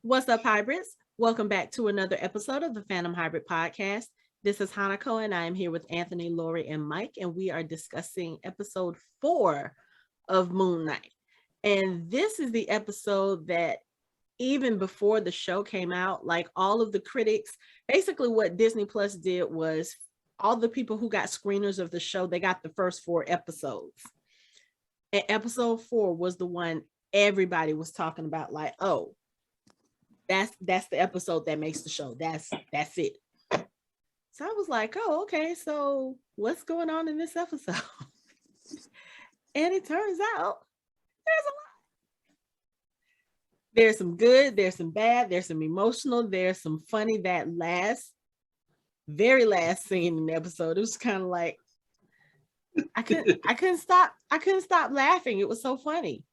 What's up, hybrids? Welcome back to another episode of the Fandom Hybrid Podcast. This is Hanako, and I am here with Anthony, Lori, and Mike, and we are discussing episode 4 of Moon Knight. And this is the episode that even before the show came out, like all of the critics, basically what Disney Plus did was all the people who got screeners of the show, they got the first 4 episodes. And episode 4 was the one everybody was talking about, like, oh, that's the episode that makes the show. That's it. So I was like, oh, okay, so what's going on in this episode? And it turns out there's a lot. There's some good, there's some bad, there's some emotional, there's some funny. That very last scene in the episode, it was kind of like I couldn't stop laughing. It was so funny.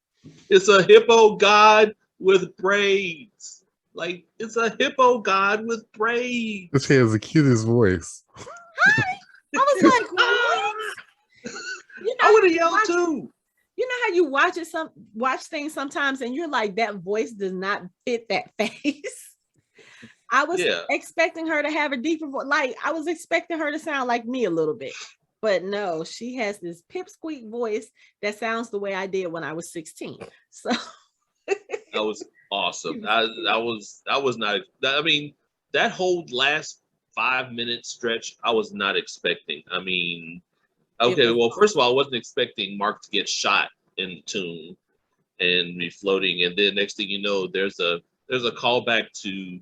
It's a hippo god with braids. Like, it's a hippo god with braids. This has the cutest voice. Hi. I was like, what? You know, I would have yelled too. You know how you watch things sometimes and you're like, that voice does not fit that face. I was expecting her to have a deeper voice. Like, I was expecting her to sound like me a little bit. But no, she has this pipsqueak voice that sounds the way I did when I was 16. So that was awesome. I was not. I mean, that whole last 5-minute stretch, I was not expecting. I mean, okay, well, first of all, I wasn't expecting Marc to get shot in the tomb and be floating, and then next thing you know, there's a callback to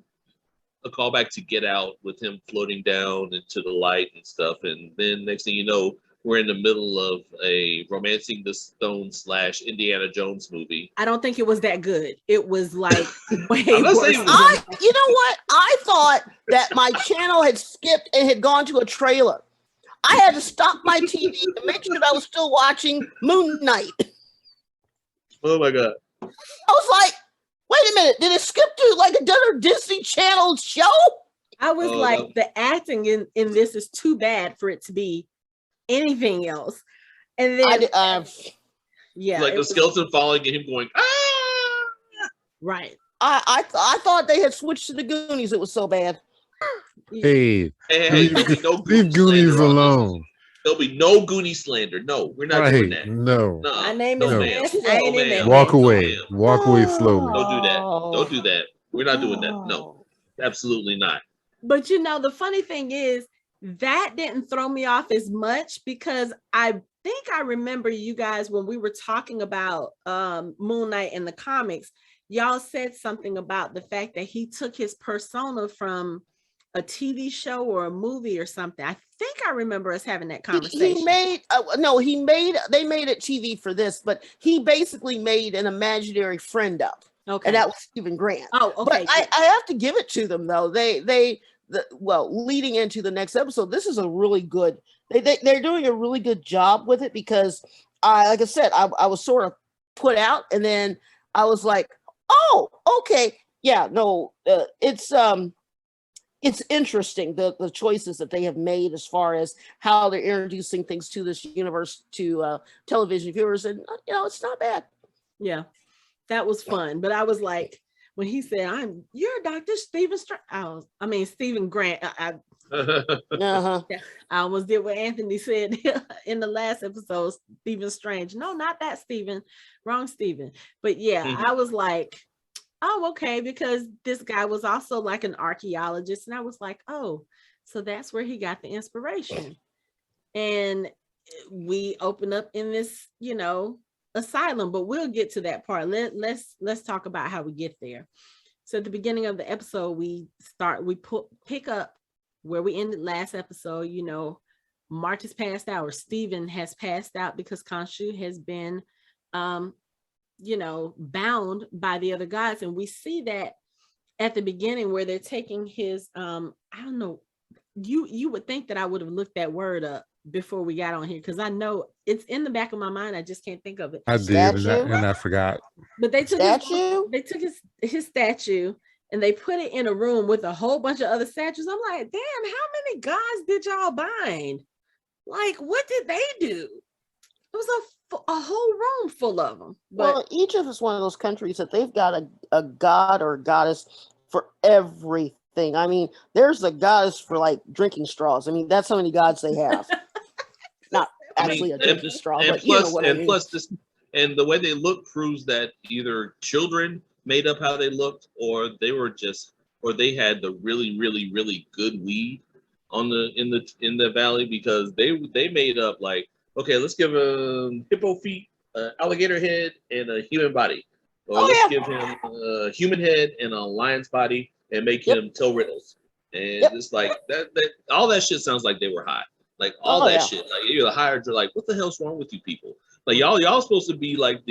Get Out with him floating down into the light and stuff, and then next thing you know, we're in the middle of a Romancing the Stone / Indiana Jones movie. I don't think it was that good. It was like way you know what? I thought that my channel had skipped and had gone to a trailer. I had to stop my TV to make sure that I was still watching Moon Knight. Oh my God. I was like, wait a minute, did it skip to like another Disney Channel show? I was like, the acting in this is too bad for it to be anything else. And then like the skeleton falling and him going, ah! Right. I thought they had switched to the Goonies. It was so bad. Hey, leave Goonies alone. There'll be no Goonie slander. No, we're not doing that. No. My name is Walk away. Walk away slowly. Don't do that. We're not doing that. No, absolutely not. But you know, the funny thing is that didn't throw me off as much because I think I remember you guys when we were talking about Moon Knight in the comics, y'all said something about the fact that he took his persona from a TV show or a movie or something. I think I remember us having that conversation. They made it TV for this, but he basically made an imaginary friend up. Okay. And that was Stephen Grant. Oh, okay. But I have to give it to them though. Leading into the next episode, this is a really good, they're doing a really good job with it because like I said, I was sort of put out and then I was like, oh, okay. Yeah, no, it's interesting the choices that they have made as far as how they're introducing things to this universe to television viewers, and it's not bad. Yeah, that was fun. But I was like, when he said, "You're Dr. Steven Stephen Grant," I almost did what Anthony said in the last episode, Stephen Strange. No, not that Stephen, wrong Stephen. But yeah, I was like, oh, okay, because this guy was also like an archaeologist. And I was like, oh, so that's where he got the inspiration. And we open up in this, asylum, but we'll get to that part. Let's talk about how we get there. So at the beginning of the episode, we pick up where we ended last episode. Marc has passed out, or Steven has passed out because Khonshu has been bound by the other gods. And we see that at the beginning where they're taking his I don't know, you would think that I would have looked that word up before we got on here because I know it's in the back of my mind. I just can't think of it. I did, and I forgot. But they took his statue and they put it in a room with a whole bunch of other statues. I'm like, damn, how many gods did y'all bind? Like, what did they do? It was a a whole room full of them. But well, Egypt is one of those countries that they've got a god or a goddess for everything. I mean, there's a goddess for like drinking straws. I mean, that's how many gods they have. Not actually a drinking straw, but you know what I mean. Plus this, and the way they look proves that either children made up how they looked, or they were just, or they had the really, really, really good weed on in the valley, because they made up like, okay, let's give him hippo feet, alligator head, and a human body, or let's give him a human head and a lion's body, and make him tell riddles. And it's like that all that shit sounds like they were high. Like all that shit. Like you're the hired, you're like, what the hell's wrong with you people? Like y'all supposed to be like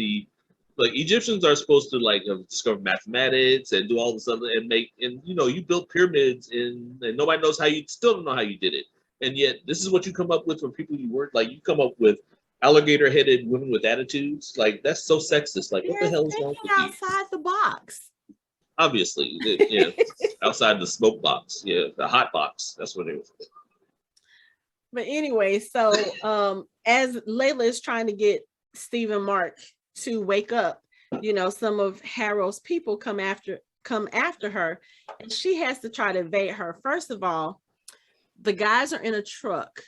like Egyptians are supposed to like discover mathematics and do all this other and make, and you know, you built pyramids and nobody knows how you still don't know how you did it. And yet this is what you come up with for people you work. Like you come up with alligator headed women with attitudes. Like that's so sexist. Like what the hell is wrong with you? Outside the box. Obviously, yeah, outside the smoke box. Yeah, the hot box. That's what it was. But anyway, so as Layla is trying to get Steven Marc to wake up, you know, some of Harrow's people come after her, and she has to try to evade her. First of all, the guys are in a truck,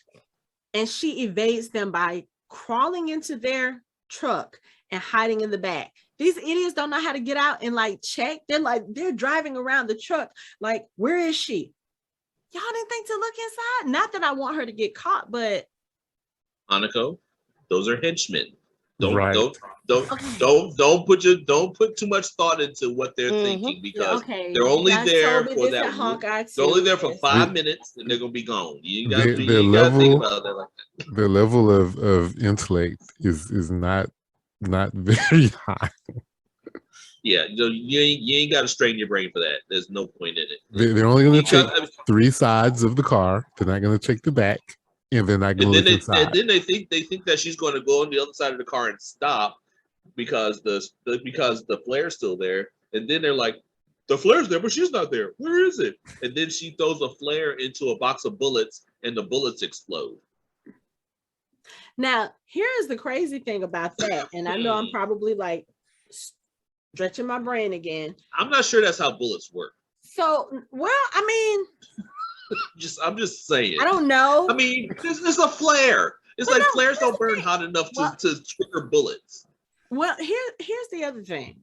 and she evades them by crawling into their truck and hiding in the back. These idiots don't know how to get out and like check. They're driving around the truck like, where is she? Y'all didn't think to look inside? Not that I want her to get caught, but Hanako, those are henchmen. Don't put too much thought into what they're thinking, because they're only there for that. They're only there for 5 minutes, and they're gonna be gone. You gotta think about that like that. Their level of intellect is not very high. Yeah, you ain't got to strain your brain for that. There's no point in it. They're only going to check 3 sides of the car. They're not going to check the back, and they're not going to look inside. And then they think that she's going to go on the other side of the car and stop because the flare's still there. And then they're like, the flare's there, but she's not there. Where is it? And then she throws a flare into a box of bullets, and the bullets explode. Now, here's the crazy thing about that, and I know I'm probably like stretching my brain again. I'm not sure that's how bullets work. So, well, I mean, I'm just saying. I don't know. I mean, it's a flare. It's like flares don't burn hot enough to trigger bullets. Well, here's the other thing.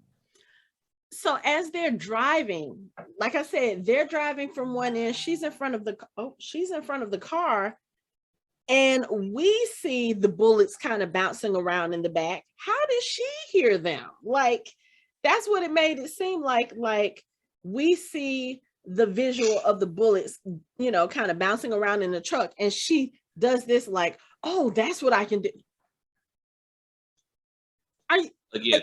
So as they're driving, like I said, they're driving from one end. She's in front of the car, and we see the bullets kind of bouncing around in the back. How did she hear them? Like, that's what it made it seem like. Like we see the visual of the bullets, you know, kind of bouncing around in the truck, and she does this like, oh, that's what I can do. Again.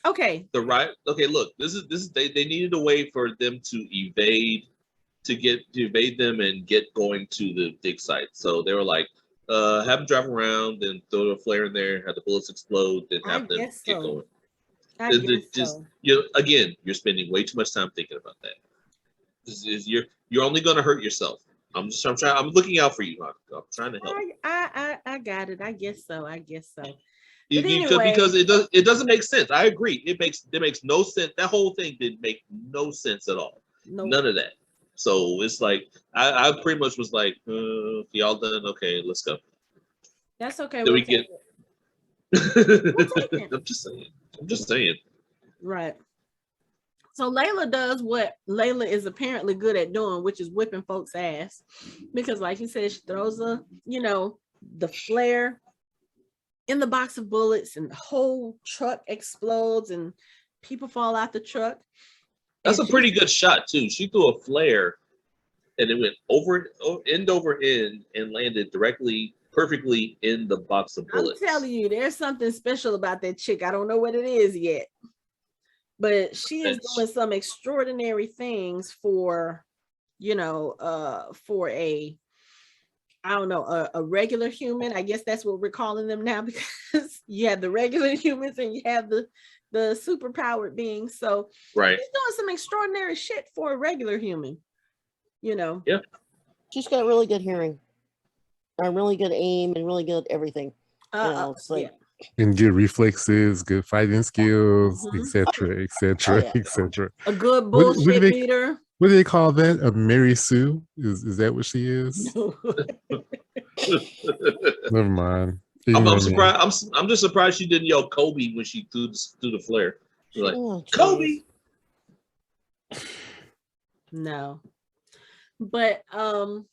Okay. Okay, look, this is they needed a way for them to evade them and get going to the dig site. So they were like, have them drive around, then throw a flare in there, have the bullets explode, then have them get going. You're spending way too much time thinking about that. You're only gonna hurt yourself. I'm looking out for you, Marc. I'm trying to help. I got it. I guess so. Because it doesn't make sense. I agree. It makes no sense. That whole thing didn't make no sense at all. Nope. None of that. So it's like I pretty much was like, y'all done? Okay, let's go. That's okay. We'll take it. I'm just saying. Right. So Layla does what Layla is apparently good at doing, which is whipping folks' ass. Because like you said, she throws the flare in the box of bullets, and the whole truck explodes and people fall out the truck. That's a pretty good shot too. She threw a flare and it went end over end and landed perfectly in the box of bullets. I'm telling you, there's something special about that chick. I don't know what it is yet, but she is doing some extraordinary things for a regular human. I guess that's what we're calling them now, because you have the regular humans and you have the super powered beings. So right, she's doing some extraordinary shit for a regular human, Yeah. She's got really good hearing, and really good aim, and really good everything. It's like, and good reflexes, good fighting skills, Mhm. etc., etc., etc. A good What do bullshit they- leader. What do they call that? A Mary Sue? Is that what she is? No. Never mind. I'm Ignore me. surprised. I'm just surprised she didn't yell Kobe when she threw the flare. She's like, oh, Kobe. No. But so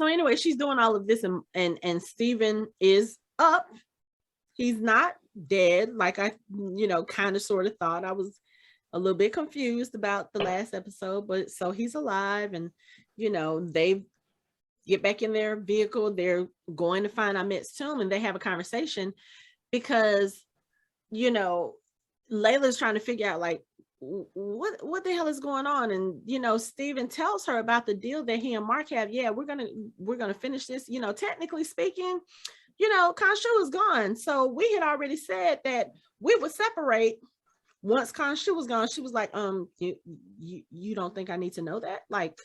anyway, she's doing all of this and Steven is up. He's not dead like I kind of sort of thought. I was a little bit confused about the last episode, but so he's alive, and they get back in their vehicle. They're going to find Ammit's tomb, and they have a conversation because Layla's trying to figure out like what the hell is going on, and Steven tells her about the deal that he and Marc have. Yeah, we're gonna finish this. Technically speaking, Khonshu is gone, so we had already said that we would separate once Khonshu was gone. She was like, you don't think I need to know that? Like,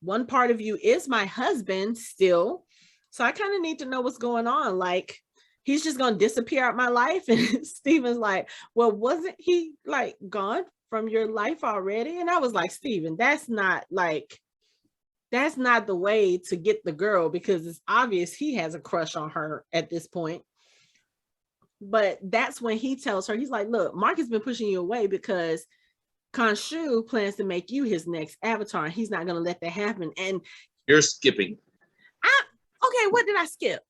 one part of you is my husband still, so I kind of need to know what's going on. Like, he's just gonna disappear out my life. And Steven's like, well, wasn't he like gone from your life already? And I was like, Steven, that's not the way to get the girl, because it's obvious he has a crush on her at this point. But that's when he tells her, he's like, look, Marc has been pushing you away because Khonshu plans to make you his next avatar, and he's not going to let that happen. And You're skipping. Okay, what did I skip?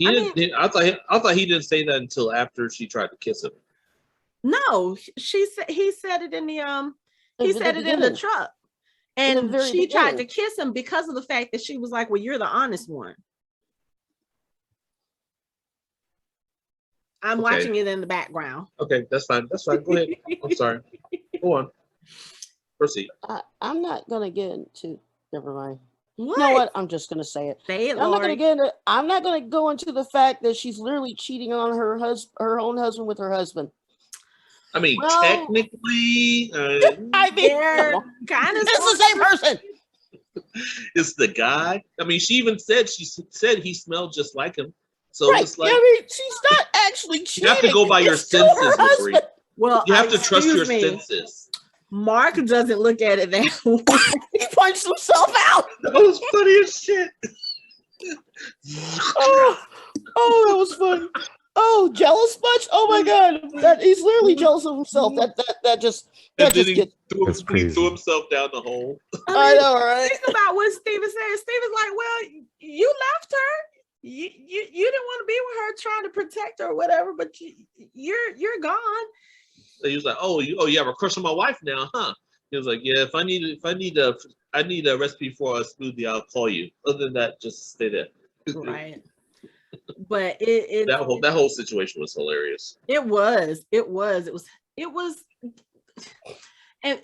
I thought he didn't say that until after she tried to kiss him. No, he said it in the he said it in the truck. And she tried to kiss him because of the fact that she was like, well, you're the honest one. I'm watching it in the background. Okay, that's fine. Go ahead. I'm sorry. Go on. Proceed. I'm not gonna get into. Never mind. What? You know what? I'm just gonna say it. Say it, I'm not Lori. gonna get into. I'm not gonna go into the fact that she's literally cheating on her own husband with her husband. I mean, Well, technically, I mean, they're kind of it's the same person. it's the guy. I mean, she said he smelled just like him. So Right. it's like, I mean, she's not actually cheating. you have to go by your It's still her senses, Lori. husband. Well, You have to trust your excuse me. senses. Marc doesn't look at it that way. He punched himself out. That was funny as shit. Oh, that was funny. Oh, jealous much? Oh my god, he's literally jealous of himself. That just He That's crazy. threw himself down the hole. I know, right? Think about what Steven said. Steven's like, well, you left her. You didn't want to be with her, trying to protect her or whatever, but you're gone. So he was like, oh, you have a crush on my wife now, huh? He was like, yeah, if I need a recipe for a smoothie, I'll call you. Other than that, just stay there. Right. But that whole situation was hilarious. It was, and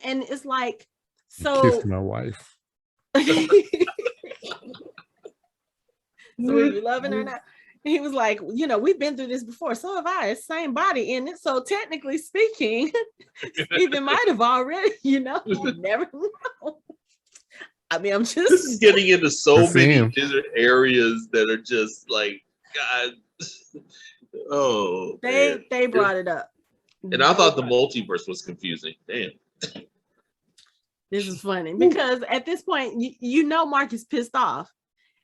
it's like, so Kissed my wife. So are you loving her now? And he was like, we've been through this before. So have I. It's same body in it. So technically speaking, Steven might have already, you never know. I mean, I'm just. This is getting into so many him. different areas that are just like, God. Oh, man. They brought it up. And I thought the multiverse was confusing. Damn. This is funny because at this point, Marc is pissed off.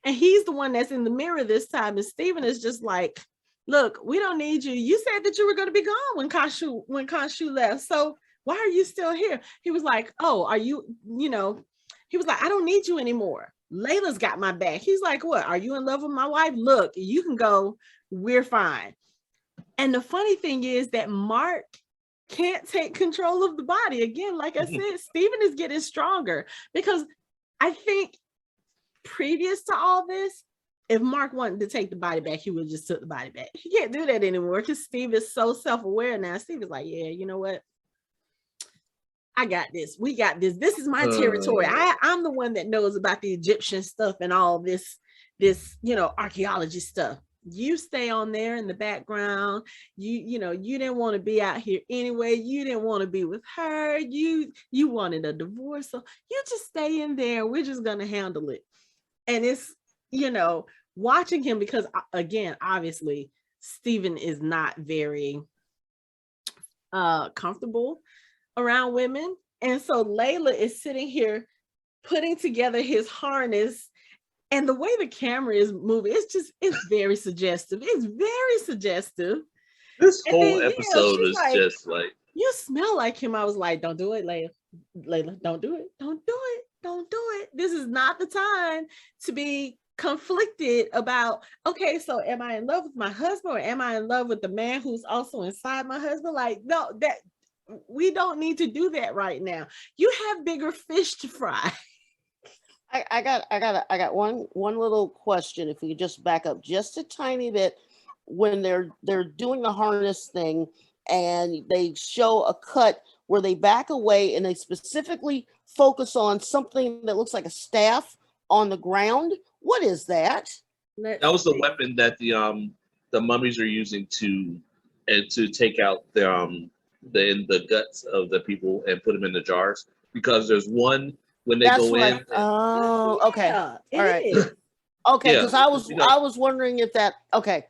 And he's the one that's in the mirror this time. And Steven is just like, look, we don't need you. You said that you were going to be gone when Khonshu left. So why are you still here? He was like, oh, are you, he was like, I don't need you anymore. Layla's got my back. He's like, what? Are you in love with my wife? Look, you can go. We're fine. And the funny thing is that Marc can't take control of the body. Again, like I said, Steven is getting stronger because I think previous to all this, if Marc wanted to take the body back, he would have just took the body back. He can't do that anymore because Steve is so self-aware now. Steve is like, yeah, you know what? I got this. We got this. This is my territory. I'm the one that knows about the Egyptian stuff and all this archaeology stuff. You stay on there in the background. You didn't want to be out here anyway. You didn't want to be with her. You wanted a divorce. So you just stay in there. We're just going to handle it. And it's, watching him, because again, obviously, Steven is not very comfortable around women. And so Layla is sitting here putting together his harness, and the way the camera is moving, it's very suggestive. It's very suggestive. This And whole then, episode she's is like, just like, you smell like him. I was like, don't do it, Layla. Layla, don't do it. Don't do it. Don't do it. This is not the time to be conflicted about, okay, so am I in love with my husband, or am I in love with the man who's also inside my husband? Like, no, that we don't need to do that right now. You have bigger fish to fry. I got one little question. If we could just back up just a tiny bit, when they're doing the harness thing, and they show a cut where they back away and they specifically focus on something that looks like a staff on the ground. What is that? that was the weapon that the mummies are using to take out the guts of the people and put them in the jars, because there's one when they go in. Oh, okay. Yeah, all right. is. Okay, because Yeah, I was wondering if that. Okay,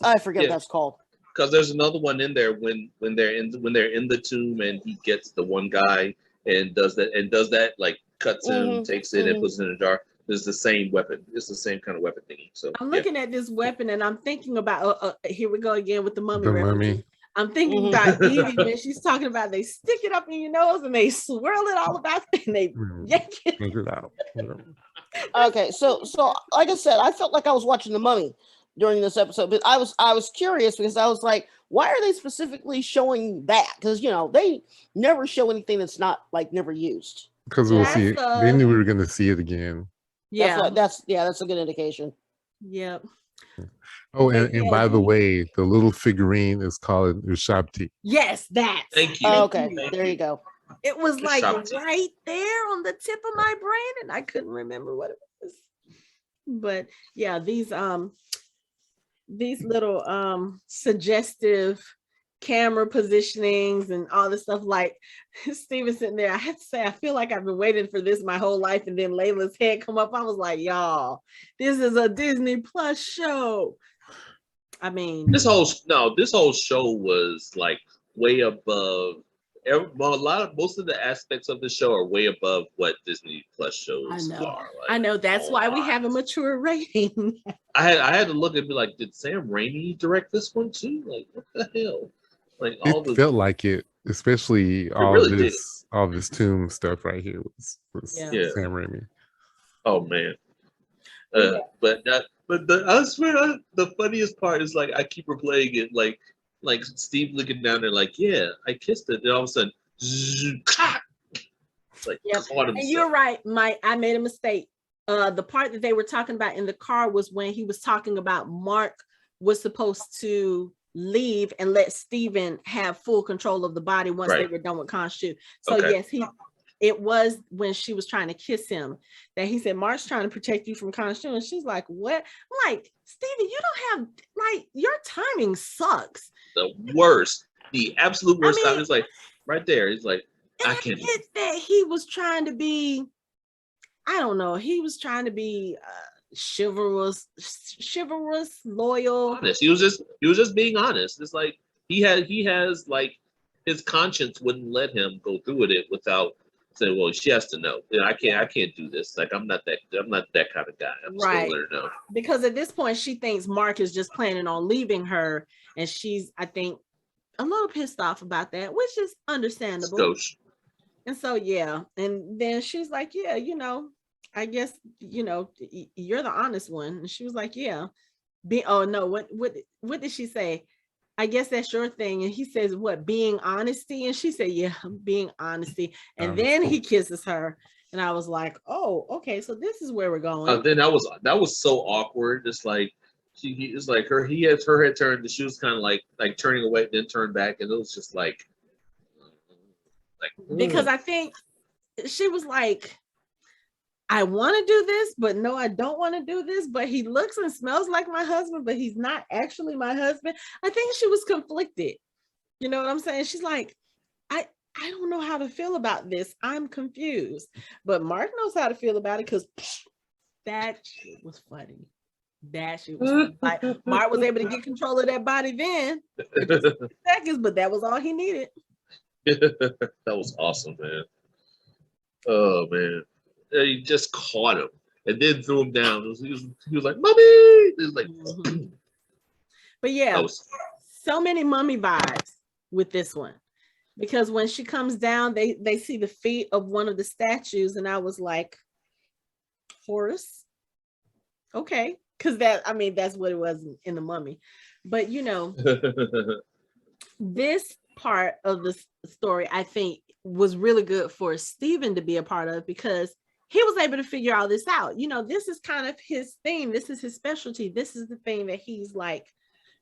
I forget what that's called. Because there's another one in there when they're in the tomb, and he gets the one guy and does that, like cuts him, takes it, and puts it in a jar. It's the same weapon. It's the same kind of weapon thingy. So I'm looking at this weapon, and I'm thinking about here we go again with the mummy. The mummy. I'm thinking about Evie when she's talking about they stick it up in your nose and they swirl it all about and they yank it out. Okay, so like I said, I felt like I was watching The Mummy during this episode, but I was curious because I was like, why are they specifically showing that? Because they never show anything that's not like never used. Because we'll see it. They knew we were going to see it again. Yeah, that's a good indication. Yep. Oh, and by the way, the little figurine is called ushapti. Yes, that. Thank you. Okay, there you go. It was like Ushapti. right there on the tip of my brain, and I couldn't remember what it was. But yeah, these little suggestive camera positionings and all this stuff, like Steven sitting there, I have to say, I feel like I've been waiting for this my whole life, and then Layla's head come up. I was like, y'all, this is a Disney Plus show. I mean, this whole show was like way above. Most of the aspects of the show are way above what Disney Plus shows are. Like, I know. That's why we have a mature rating. I had to look and be like, did Sam Raimi direct this one too? Like, what the hell? Like, it felt like it, especially all this tomb stuff right here was Sam Raimi. Oh man. But I swear the funniest part is, like, I keep replaying it, like Steve looking down there like, yeah, I kissed it, and all of a sudden, like, and you're right, Mike. I made a mistake. The part that they were talking about in the car was when he was talking about Marc was supposed to leave and let Steven have full control of the body once they were done with Khonshu. So yes, it was when she was trying to kiss him that he said, Marc's trying to protect you from Khonshu. And she's like, what? I'm like, Steven, you don't have, like, your timing sucks. The worst. The absolute worst time is like right there. He's like, I can't. It's that he was trying to be, I don't know, he was trying to be chivalrous, loyal. Honest. He was just being honest. It's like he has like his conscience wouldn't let him go through with it without saying, well, she has to know. I can't do this. Like, I'm not that kind of guy. I'm just gonna let her know. Because at this point she thinks Marc is just planning on leaving her, and she's, I think, a little pissed off about that, which is understandable. Skosh. And so and then she's like, yeah, I guess you're the honest one. And she was like, yeah. What did she say? I guess that's your thing. And he says, what, being honesty? And she said, yeah, being honesty. And then he kisses her. And I was like, oh, okay, so this is where we're going. Then that was so awkward. It's like it's like he has her head turned, and she was kind of like turning away, then turned back, and it was just like because I think she was like, I want to do this, but no, I don't want to do this. But he looks and smells like my husband, but he's not actually my husband. I think she was conflicted. You know what I'm saying? She's like, I don't know how to feel about this. I'm confused. But Marc knows how to feel about it, because that shit was funny. That shit was like Marc was able to get control of that body then for just 2 seconds, but that was all he needed. That was awesome, man. Oh man, he just caught him and then threw him down. He was like, "Mommy!" It was like, but yeah, so many mummy vibes with this one, because when she comes down, they see the feet of one of the statues, and I was like, Horus, okay, because that's what it was in the Mummy. But this part of the story, I think, was really good for Steven to be a part of, because he was able to figure all this out. This is kind of his thing. This is his specialty. This is the thing that he's like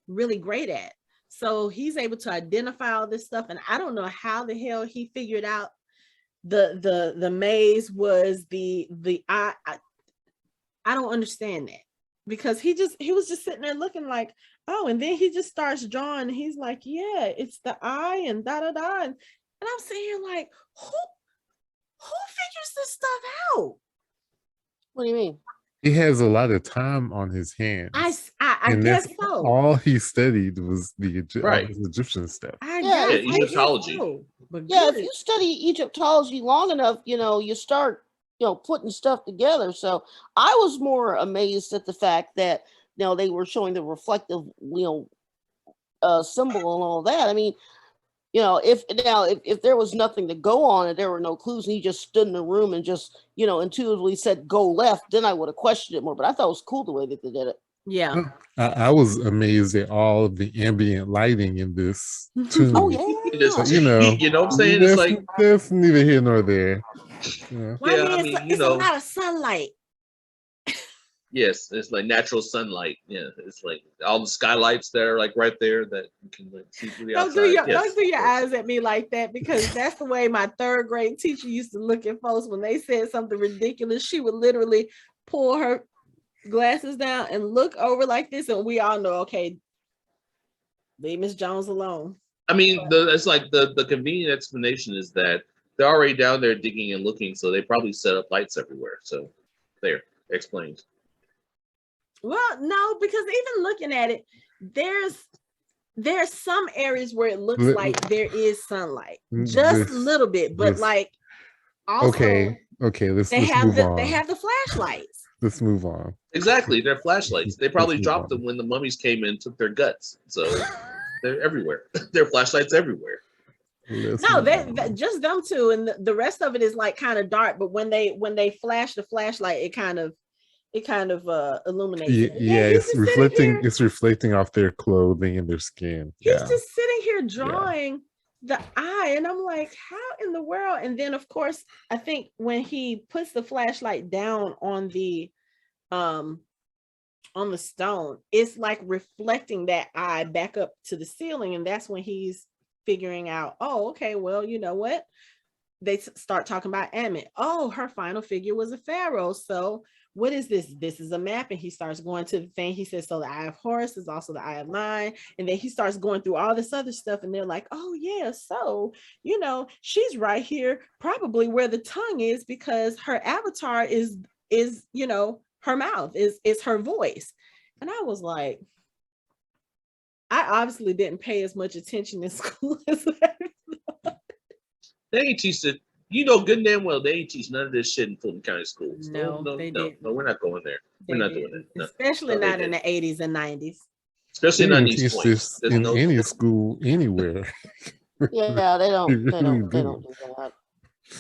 really great at. So he's able to identify all this stuff. And I don't know how the hell he figured out the maze was the eye. I don't understand that, because he was just sitting there looking like, oh, and then he just starts drawing, and he's like, yeah, it's the eye and da da da, and I'm sitting here like, who figures this stuff out? What do you mean? He has a lot of time on his hands. I guess so. All he studied was the Egyptian stuff. Egyptology. So. If you study Egyptology long enough, you start putting stuff together. So I was more amazed at the fact that they were showing the reflective symbol and all that. I mean, if there was nothing to go on and there were no clues, and he just stood in the room and just intuitively said go left, then I would have questioned it more. But I thought it was cool the way that they did it. Yeah, I was amazed at all of the ambient lighting in this tomb. Oh yeah, you know what I'm saying? It's like that's neither here nor there. Yeah. Well, it's a lot of sunlight. Yes, it's like natural sunlight. Yeah, it's like all the skylights that are like right there that you can like see through the outside. Don't do your eyes at me like that, because that's the way my 3rd grade teacher used to look at folks when they said something ridiculous. She would literally pull her glasses down and look over like this, and we all know, okay, leave Miss Jones alone. I mean, it's like the convenient explanation is that they're already down there digging and looking, so they probably set up lights everywhere. So there, explained. Well, no, because even looking at it, there's some areas where it looks like there is sunlight, just a little bit, but like also okay, let's move on. They have the flashlights. Let's move on. Exactly, they're flashlights. They probably dropped them when the mummies came in and took their guts. So they're everywhere. There are flashlights everywhere. They just them two, and the rest of it is like kind of dark. But when they flash the flashlight, it kind of illuminates. It's reflecting off their clothing and their skin. He's just sitting here drawing the eye, and I'm like, how in the world? And then of course, I think when he puts the flashlight down on the stone, it's like reflecting that eye back up to the ceiling, and that's when he's figuring out, oh, okay, well, you know what? They start talking about Ammit. Oh, her final figure was a pharaoh. So what is this? This is a map. And he starts going to the thing. He says, so the eye of Horus is also the eye of mine. And then he starts going through all this other stuff. And they're like, oh yeah, so, she's right here, probably where the tongue is, because her avatar is her mouth is her voice. And I was like, I obviously didn't pay as much attention in school as they ain't teach it. Good and damn well they ain't teach none of this shit in Fulton County schools. No, we're not going there. We're not doing it. No. Especially not in the 80s and 90s. Especially not in these points. In any school anywhere. Yeah, they don't do that.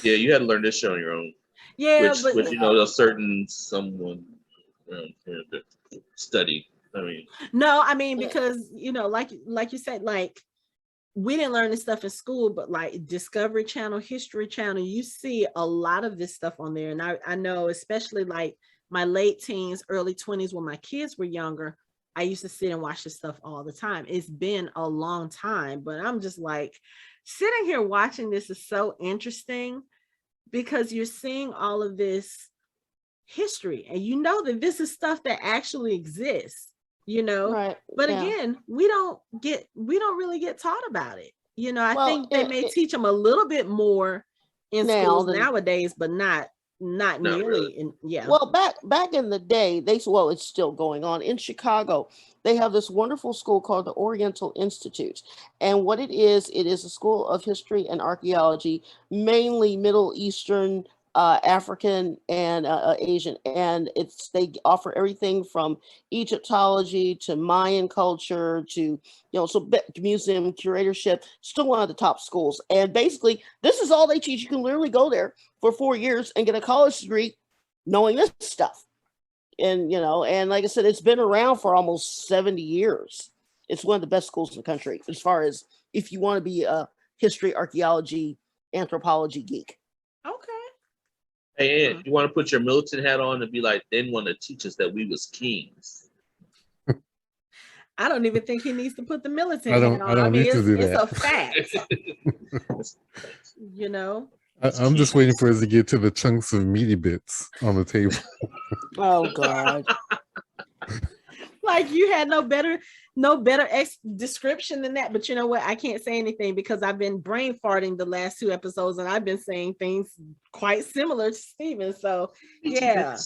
Yeah, you had to learn this shit on your own. Yeah, which a certain someone studied. Because like you said, like we didn't learn this stuff in school, but like Discovery Channel, History Channel, you see a lot of this stuff on there. And I know, especially like my late teens, early 20s, when my kids were younger, I used to sit and watch this stuff all the time. It's been a long time, but I'm just like, sitting here watching this is so interesting, because you're seeing all of this history, and that this is stuff that actually exists. Right. But again, we don't really get taught about it. I think they may teach them a little bit more in schools nowadays, but not not nearly really. yeah. Well, back in the day, it's still going on in Chicago. They have this wonderful school called the Oriental Institute, and what it is a school of history and archaeology, mainly Middle Eastern, African, and Asian. And they offer everything from Egyptology to Mayan culture to museum curatorship. Still one of the top schools, and basically this is all they teach. You can literally go there for 4 years and get a college degree knowing this stuff. And and like I said, it's been around for almost 70 years. It's one of the best schools in the country as far as if you want to be a history, archaeology, anthropology geek. Okay. Hey, Aunt, you want to put your militant hat on and be like, they didn't want to teach us that we was kings. I don't even think he needs to put the militant hat on. I don't need to do it's that. a fact. I'm just waiting for us to get to the chunks of meaty bits on the table. Oh God. Like you had no better description than that. But you know what? I can't say anything because I've been brain farting the last 2 episodes and I've been saying things quite similar to Steven. So yeah.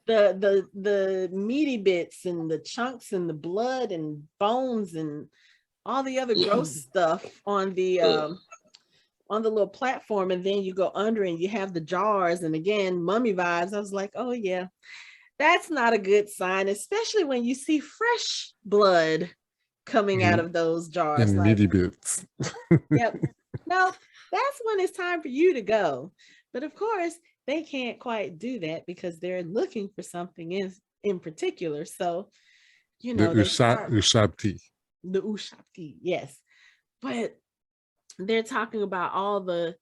The meaty bits and the chunks and the blood and bones and all the other gross stuff on the little platform, and then you go under and you have the jars, and again mummy vibes. I was like, oh yeah, that's not a good sign, especially when you see fresh blood coming out of those jars and meaty bits. Yep. No, that's when it's time for you to go. But of course they can't quite do that because they're looking for something in particular. So the ushapti. The ushapti, yes. But they're talking about all the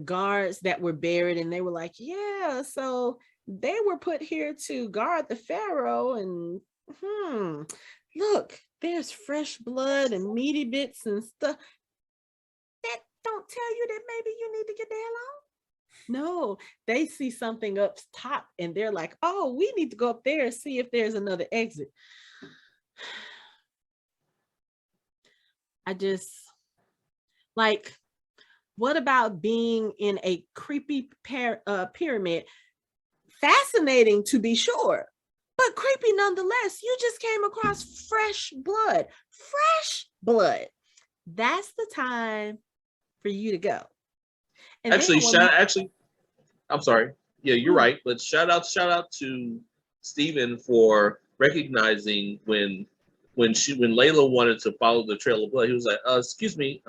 guards that were buried, and they were like, yeah, so they were put here to guard the pharaoh, and look, there's fresh blood and meaty bits and stuff. That don't tell you that maybe you need to get the hell out. No, they see something up top and they're like, oh, we need to go up there and see if there's another exit. I just like, what about being in a creepy pyramid? Fascinating to be sure, but creepy nonetheless. You just came across fresh blood. That's the time for you to go. And I'm sorry. Yeah, you're right. But shout out to Steven for recognizing when Layla wanted to follow the trail of blood. He was like, excuse me,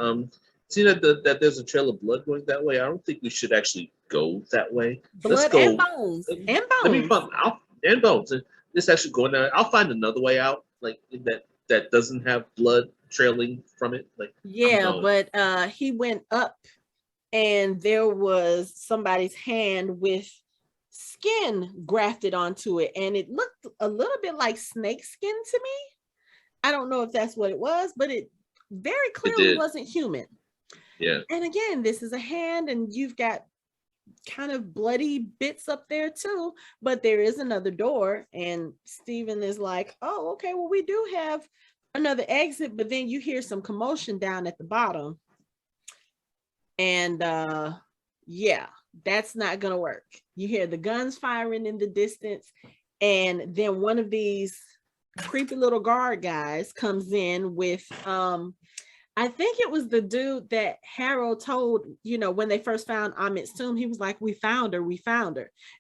see that there's a trail of blood going that way? I don't think we should actually go that way. Let's go. And bones. Let me find and bones. This actually going down. I'll find another way out, like that doesn't have blood trailing from it. Like but he went up and there was somebody's hand with skin grafted onto it, and it looked a little bit like snake skin to me. I don't know if that's what it was, but it very clearly wasn't human. Yeah. And again, this is a hand, and you've got kind of bloody bits up there too, but there is another door, and Steven is like, oh, okay, well, we do have another exit, but then you hear some commotion down at the bottom. And yeah, that's not gonna work. You hear the guns firing in the distance, and then one of these creepy little guard guys comes in with I think it was the dude that Harrow told, when they first found Ammit's tomb. He was like, we found her.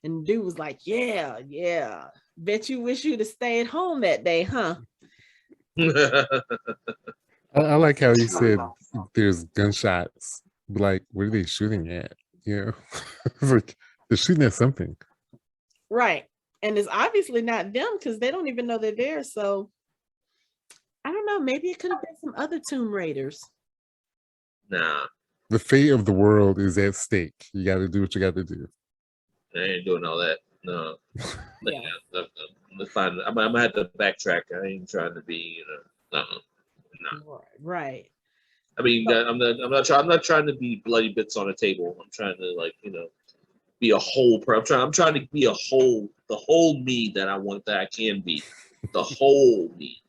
And the dude was like, yeah, bet you wish you'd have stayed home that day, huh? I like how he said there's gunshots. Like, what are they shooting at? It's like they're shooting at something. Right. And it's obviously not them because they don't even know they're there. So I don't know. Maybe it could have been some other Tomb Raiders. Nah. The fate of the world is at stake. You got to do what you got to do. I ain't doing all that. No. Yeah. Let's find. I'm gonna have to backtrack. I ain't trying to be, no. Right. I mean, I'm not trying to be bloody bits on a table. I'm trying to be a whole. I'm trying to be the whole me that I want, that I can be, the whole me,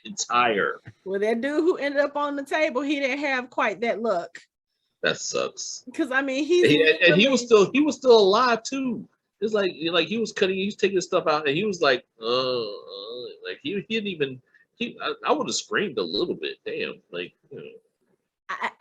entire. Well, that dude who ended up on the table, he didn't have quite that look. That sucks. Because I mean, And he was still alive too. It's like he was taking his stuff out, and he was like he didn't even. I would have screamed a little bit. Damn,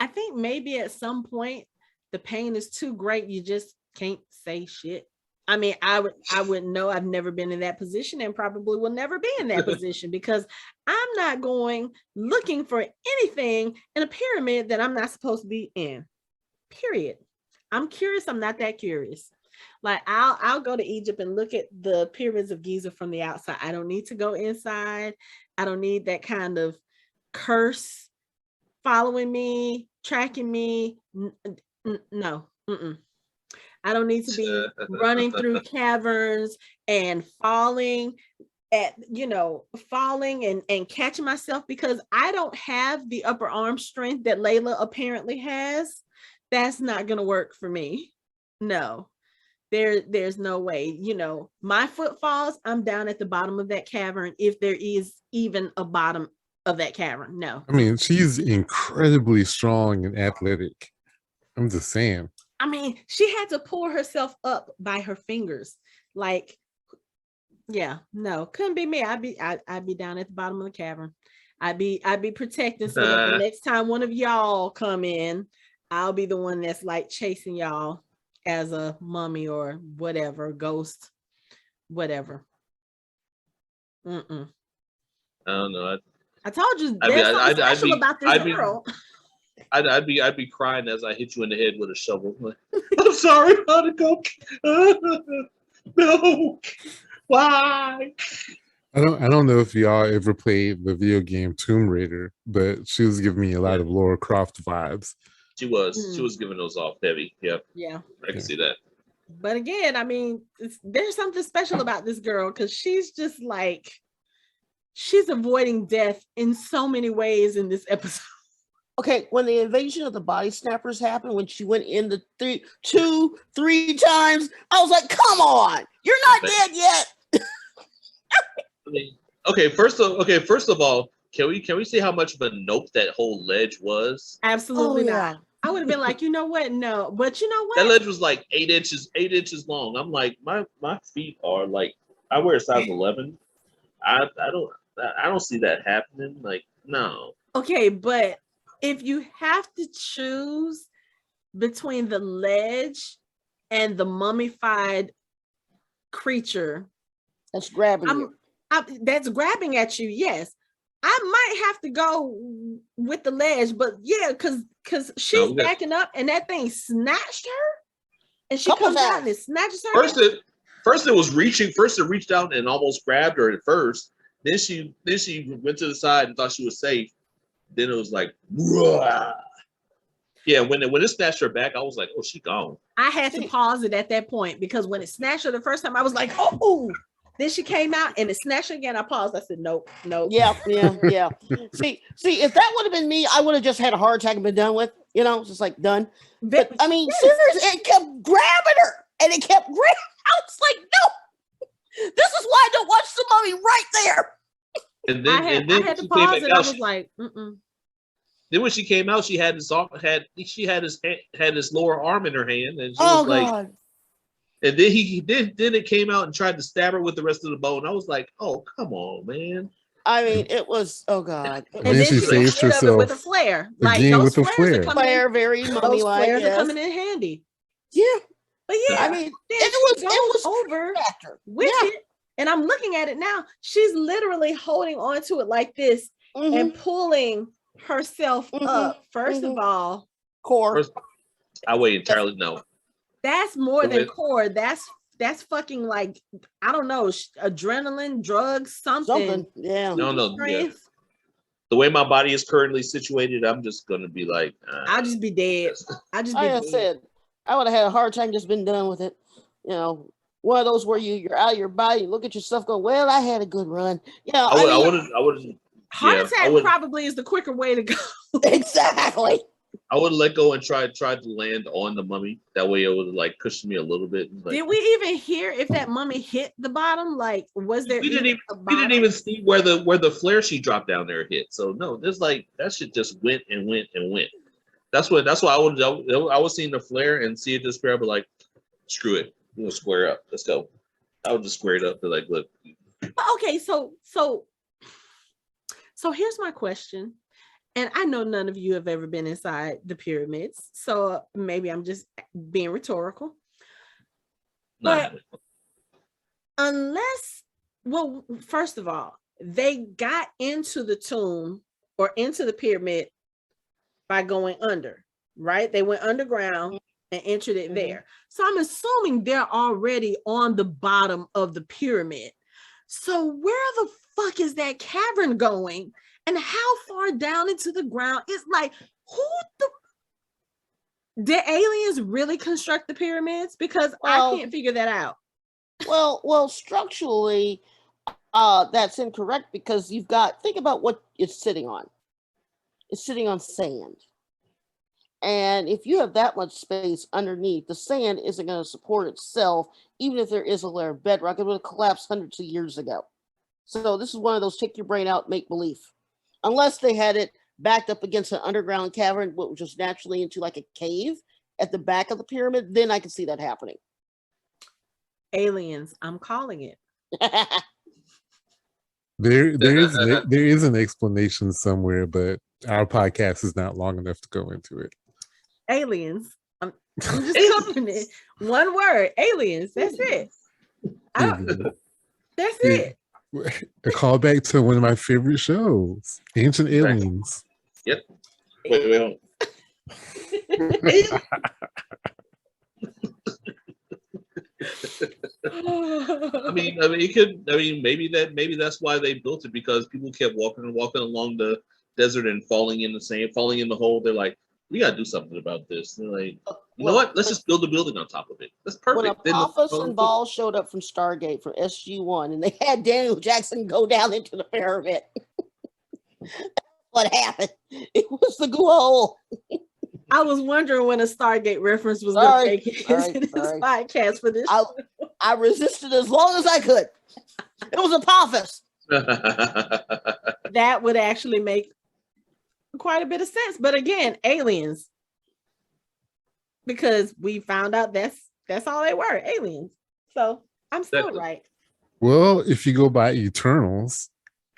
I think maybe at some point the pain is too great. You just can't say shit. I mean, I wouldn't know. I've never been in that position and probably will never be in that position because I'm not going looking for anything in a pyramid that I'm not supposed to be in. Period. I'm curious. I'm not that curious. Like I'll go to Egypt and look at the pyramids of Giza from the outside. I don't need to go inside. I don't need that kind of curse following me, tracking me. No. I don't need to be running through caverns and falling and catching myself because I don't have the upper arm strength that Layla apparently has. That's not going to work for me. No, there's no way. My foot falls, I'm down at the bottom of that cavern if there is even a bottom of that cavern. No. I mean, she's incredibly strong and athletic. I'm just saying. I mean, she had to pull herself up by her fingers. Like, yeah, no, couldn't be me. I'd be down at the bottom of the cavern. I'd be protecting so that the next time one of y'all come in, I'll be the one that's like chasing y'all as a mummy or whatever, ghost, whatever. I don't know. I told you there's something special about this girl. I'd be crying as I hit you in the head with a shovel. Like, I'm sorry, Monica. No, why? I don't know if y'all ever played the video game Tomb Raider, but she was giving me a lot of Lara Croft vibes. She was giving those off heavy. Yep. Yeah. I can see that. But again, I mean, there's something special about this girl because she's just like, she's avoiding death in so many ways in this episode. Okay, when the invasion of the body snappers happened, when she went in the 3 times, I was like, come on, you're not dead yet. I mean, first of all, can we see how much of a nope that whole ledge was? Absolutely not. I would have been like, you know what? No, but you know what? That ledge was like 8 inches long. I'm like, my feet are like, I wear a size 11. I don't see that happening. Like, no. Okay, but if you have to choose between the ledge and the mummified creature that's grabbing you. That's grabbing at you, yes. I might have to go with the ledge, but yeah, because she's backing up and that thing snatched her and she comes out and it snatches her. First it was reaching. First it reached out and almost grabbed her at first. Then she went to the side and thought she was safe. Then it was like, whoa. Yeah, when it snatched her back, I was like, oh, she gone. I had to pause it at that point because when it snatched her the first time, I was like, oh. Then she came out and it snatched her again. I paused. I said, nope. Yeah. See, if that would have been me, I would have just had a heart attack and been done with, just like done. But I mean, seriously, it kept grabbing her and it kept grabbing. I was like, no, this is why I don't watch the Mummy right there. And then I had to pause it. I was like, Then when she came out, she had his lower arm in her hand, and she was like, God. And then it came out and tried to stab her with the rest of the bone. I was like, oh, come on, man. I mean, it was, oh God. And then she saved herself with a flare. Like again those with a flare. Flare, very mummy-like. Those flares are coming in handy. Yeah. But yeah, I mean, it was over with it. And I'm looking at it now. She's literally holding on to it like this and pulling herself up. First of all, core. I weigh entirely no. That's more than core. That's fucking like, I don't know, adrenaline, drugs, something. Yeah. No. Yeah. The way my body is currently situated, I'm just gonna be like, I'll just be dead. I said, I would have had a heart attack, just been done with it. One of those where you're out of your body, you look at yourself, go, well, I had a good run. I would. Heart attack probably is the quicker way to go. Exactly. I would let go and try to land on the mummy. That way, it would like cushion me a little bit. Like, did we even hear if that mummy hit the bottom? Like, was there? We didn't even see where the flare she dropped down there hit. So no, there's like that shit just went and went and went. That's why I was seeing the flare and see it just square up, but like, screw it, we'll square up. Let's go. I would just square it up. Be like, look. Okay, so here's my question. And I know none of you have ever been inside the pyramids, so maybe I'm just being rhetorical. But well, first of all, they got into the tomb or into the pyramid by going under, right? They went underground and entered it there. So I'm assuming they're already on the bottom of the pyramid. So where the fuck is that cavern going? And how far down into the ground? It's like, did aliens really construct the pyramids? Because I can't figure that out. Well, structurally, that's incorrect because think about what it's sitting on. It's sitting on sand. And if you have that much space underneath, the sand isn't going to support itself, even if there is a layer of bedrock. It would have collapsed hundreds of years ago. So this is one of those take your brain out, make believe. Unless they had it backed up against an underground cavern, which was naturally into like a cave at the back of the pyramid, then I can see that happening. Aliens, I'm calling it. There is an explanation somewhere, but our podcast is not long enough to go into it. Aliens. I'm just calling it one word. Aliens. That's it. That's it. A callback to one of my favorite shows, Ancient Aliens. Yep. Wait. I mean, maybe that's why they built it, because people kept walking along the desert and falling in the hole. They're like, we gotta do something about this. They're like, you know what? Let's just build a building on top of it. That's perfect. When Apophis and Ball showed up from Stargate from SG-1, and they had Daniel Jackson go down into the pyramid. What happened? It was the glue hole. I was wondering when a Stargate reference was going to make it into this podcast for this. I resisted as long as I could. It was Apophis. That would actually make quite a bit of sense. But again, aliens. Because we found out that's all they were, aliens. So I'm still right. Well, if you go by Eternals,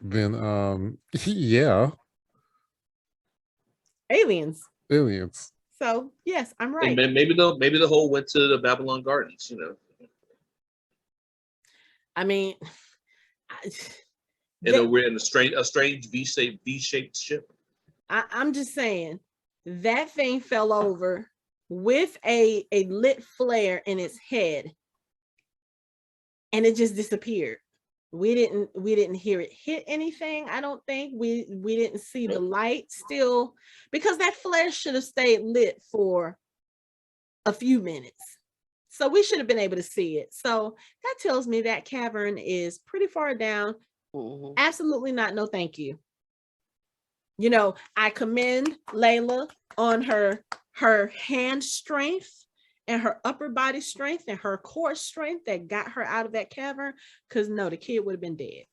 then yeah. Aliens. So yes, I'm right. And maybe the whole went to the Babylon Gardens, you know. I mean, we're in a strange V-shaped ship. I'm just saying that thing fell over with a lit flare in its head, and it just disappeared. We didn't hear it hit anything. I don't think we didn't see the light still, because that flare should have stayed lit for a few minutes. So we should have been able to see it. So that tells me that cavern is pretty far down. Mm-hmm. Absolutely not. No, thank you. You know, I commend Layla on her hand strength and her upper body strength and her core strength that got her out of that cavern, because no, the kid would have been dead.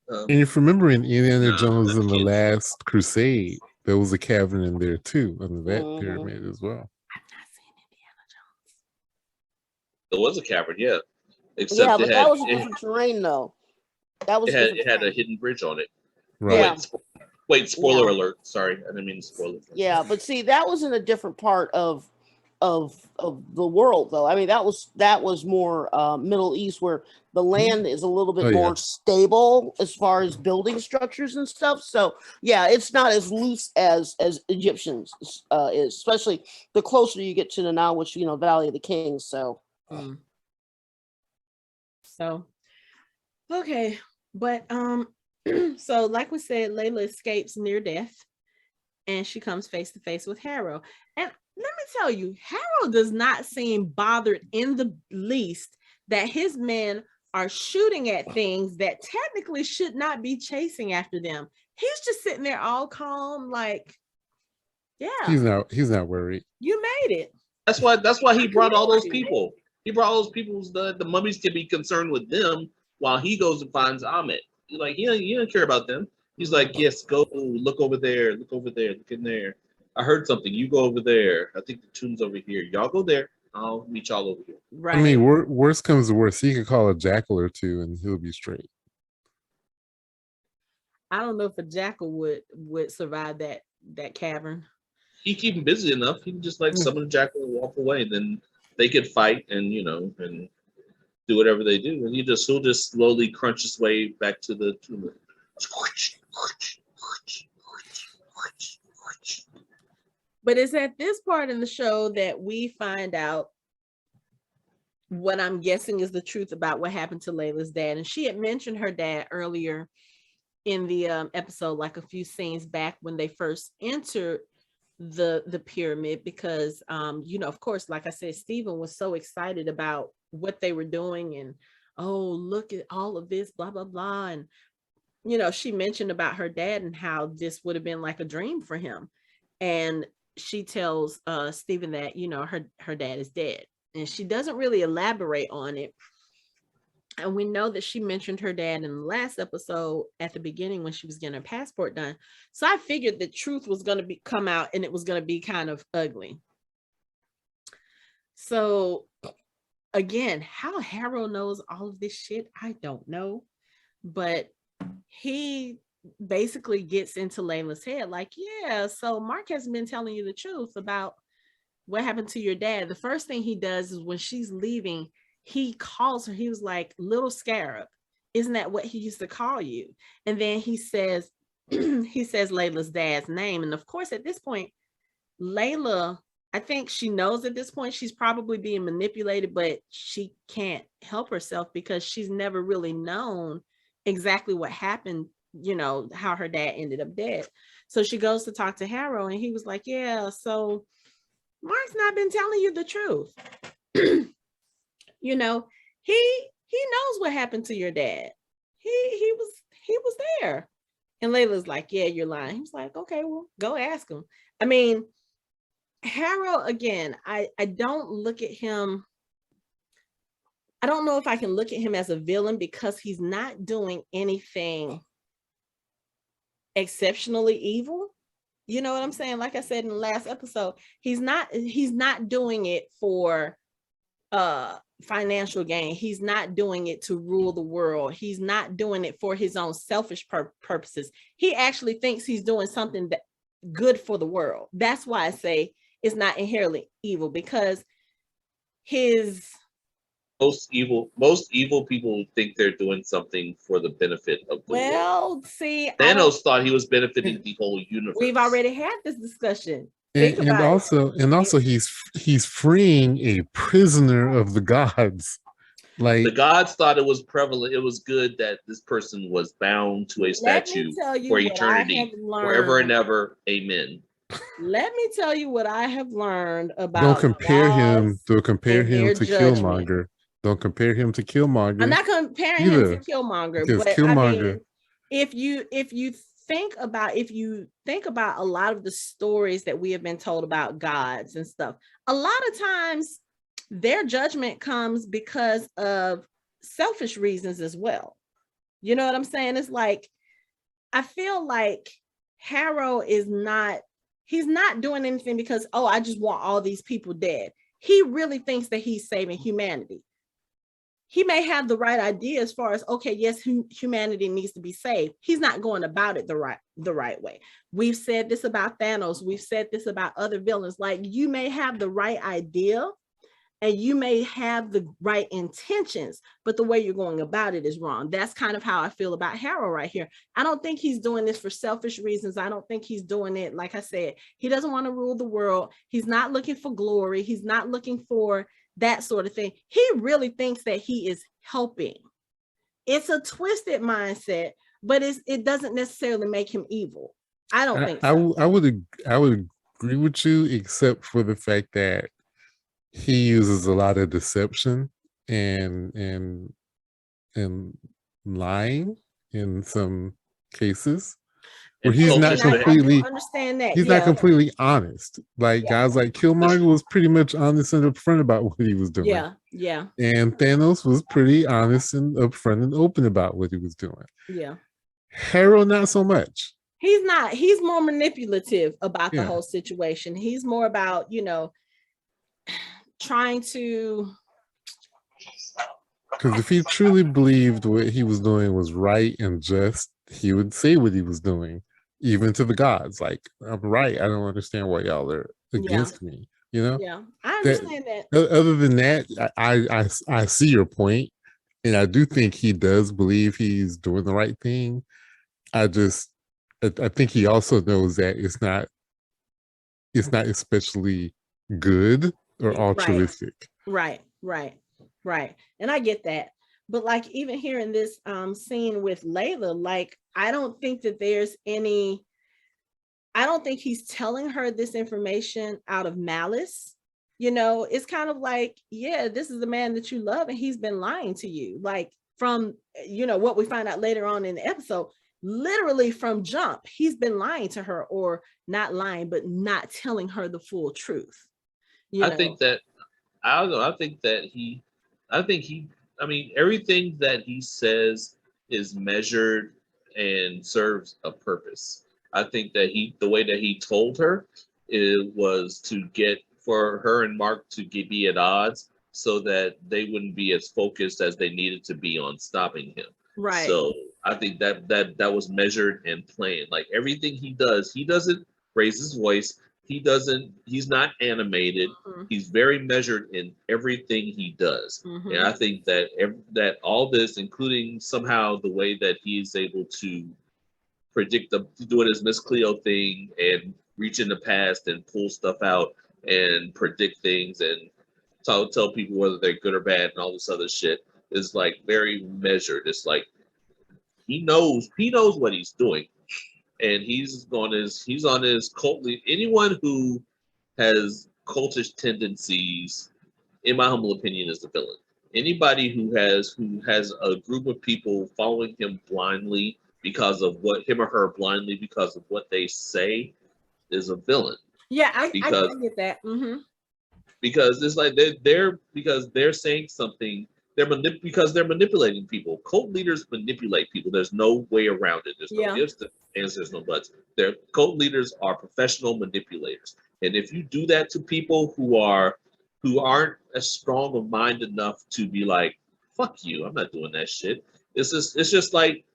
And if you remember in Indiana Jones and the Last Crusade, there was a cavern in there too, under that pyramid as well. I've not seen Indiana Jones. There was a cavern, yeah. Except but that was a different terrain, though. It had a hidden bridge on it. Right. Yeah. Wait, spoiler alert. Sorry, I didn't mean to spoil it. Yeah, but see, that was in a different part of the world, though. I mean, that was more Middle East, where the land is a little bit more stable as far as building structures and stuff. So yeah, it's not as loose as Egyptians is, especially the closer you get to the now, which Valley of the Kings. So okay, but so like we said, Layla escapes near death, and she comes face to face with Harrow. And let me tell you, Harrow does not seem bothered in the least that his men are shooting at things that technically should not be chasing after them. He's just sitting there all calm, like, yeah. He's not worried. You made it. That's why he brought all those people. He brought all those people so the mummies can be concerned with them while he goes and finds Ammit. Like, he don't care about them. He's like, yes, go look over there, look in there. I heard something. You go over there. I think the tune's over here. Y'all go there. I'll meet y'all over here. Right. I mean, worst comes to worst, he could call a jackal or two, and he'll be straight. I don't know if a jackal would survive that cavern. He keep him busy enough. He can just like summon a jackal and walk away, and then they could fight and and do whatever they do, and he'll just slowly crunch his way back to the. But it's at this part in the show that we find out what I'm guessing is the truth about what happened to Layla's dad. And she had mentioned her dad earlier in the episode, like a few scenes back when they first entered the pyramid, because of course, like I said, Steven was so excited about what they were doing, and look at all of this, blah blah blah. And she mentioned about her dad and how this would have been like a dream for him. And she tells Steven that her dad is dead, and she doesn't really elaborate on it. And we know that she mentioned her dad in the last episode at the beginning when she was getting her passport done. So I figured the truth was going to come out, and it was going to be kind of ugly. So again, how Harrow knows all of this shit, I don't know. But he basically gets into Layla's head like, yeah, so Marc hasn't been telling you the truth about what happened to your dad. The first thing he does is when she's leaving, he calls her. He was like, little scarab. Isn't that what he used to call you? And then he says Layla's dad's name. And of course, at this point, Layla, I think she knows at this point she's probably being manipulated, but she can't help herself because she's never really known exactly what happened, how her dad ended up dead. So she goes to talk to Harrow, and he was like, yeah, so Marc's not been telling you the truth. He knows what happened to your dad. He was there. And Layla's like, yeah, you're lying. He's like, okay, well, go ask him. I mean, Harrow, again, I don't look at him. I don't know if I can look at him as a villain because he's not doing anything exceptionally evil. You know what I'm saying? Like I said in the last episode, he's not doing it for financial gain. He's not doing it to rule the world. He's not doing it for his own selfish purposes. He actually thinks he's doing something that good for the world. That's why I say it's not inherently evil, because most evil people think they're doing something for the benefit of the world. See, Thanos thought he was benefiting the whole universe. We've already had this discussion. And also he's freeing a prisoner of the gods. Like, the gods thought it was prevalent, it was good that this person was bound to a statue for eternity, forever and ever. Amen. Let me tell you what I have learned about. Don't compare him to Killmonger. Don't compare him to Killmonger. I'm not comparing him to Killmonger, but Killmonger. I mean, if you think about a lot of the stories that we have been told about gods and stuff, a lot of times their judgment comes because of selfish reasons as well. You know what I'm saying? It's like, I feel like Harrow he's not doing anything because, I just want all these people dead. He really thinks that he's saving humanity. He may have the right idea as far as, okay, yes, humanity needs to be saved. He's not going about it the right way. We've said this about Thanos. We've said this about other villains. Like, you may have the right idea and you may have the right intentions, but the way you're going about it is wrong. That's kind of how I feel about Harrow right here. I don't think he's doing this for selfish reasons. I don't think he's doing it, like I said, he doesn't want to rule the world. He's not looking for glory. He's not looking for that sort of thing. He really thinks that he is helping. It's a twisted mindset, but it doesn't necessarily make him evil. I don't think so. I would agree with you, except for the fact that he uses a lot of deception and lying in some cases, where he's not completely not completely honest. Like, guys like Killmonger was pretty much honest and upfront about what he was doing. Yeah. And Thanos was pretty honest and upfront and open about what he was doing. Yeah. Harrow, not so much. He's not. He's more manipulative about the whole situation. He's more about, trying to. Because if he truly believed what he was doing was right and just, he would say what he was doing, even to the gods. Like, I'm right. I don't understand why y'all are against me. Yeah, I understand that. Other than that, I see your point, and I do think he does believe he's doing the right thing. I think he also knows that it's not especially good or altruistic. Right. And I get that. But like even here in this scene with Layla, like I don't think he's telling her this information out of malice. It's kind of like, yeah, this is the man that you love and he's been lying to you. Like from, what we find out later on in the episode, literally from jump, he's been lying to her, or not lying, but not telling her the full truth. I think that, I don't know. I think everything that he says is measured and serves a purpose. I think that the way that he told her, it was to get for her and Marc to be at odds so that they wouldn't be as focused as they needed to be on stopping him. Right. So I think that was measured and planned. Like everything he does, he doesn't raise his voice. He's not animated. Mm-hmm. He's very measured in everything he does. Mm-hmm. And I think that all this, including somehow the way that he's able to predict doing his Miss Cleo thing and reach in the past and pull stuff out and predict things and tell people whether they're good or bad and all this other shit, is like very measured. It's like he knows what he's doing, and he's on his cult. Anyone who has cultish tendencies, in my humble opinion, is the villain. Anybody who has a group of people following him blindly because of what they say is a villain. Yeah, I get that. Mm-hmm. Because it's like they're saying something. Because they're manipulating people. Cult leaders manipulate people. There's no way around it. There's no ifs, answers, no buts. Their cult leaders are professional manipulators. And if you do that to people who aren't as strong of mind enough to be like, fuck you, I'm not doing that shit. It's just like,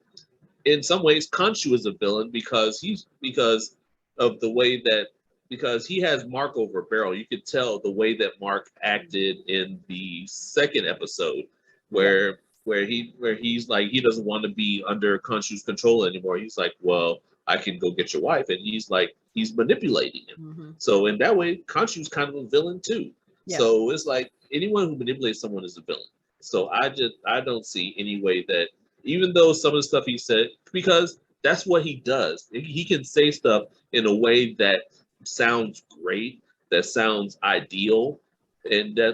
in some ways, Khonshu is a villain because of the way that, because he has Marc over a barrel. You could tell the way that Marc acted in the second episode, where he's like, he doesn't want to be under Khonshu's control anymore. He's like, well, I can go get your wife, and he's manipulating him. Mm-hmm. So in that way, Khonshu's kind of a villain too. Yeah. So it's like anyone who manipulates someone is a villain. So I don't see any way that, even though some of the stuff he said, because that's what he does. He can say stuff in a way that sounds great, that sounds ideal,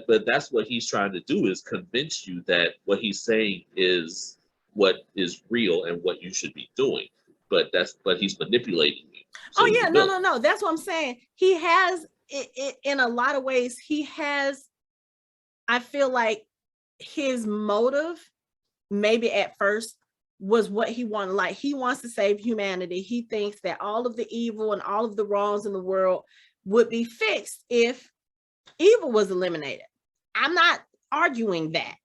but that's what he's trying to do, is convince you that what he's saying is what is real and what you should be doing. But he's manipulating you. So no. That's what I'm saying. He has in a lot of ways. I feel like his motive, maybe at first, was what he wanted. Like, he wants to save humanity. He thinks that all of the evil and all of the wrongs in the world would be fixed if evil was eliminated. I'm not arguing that,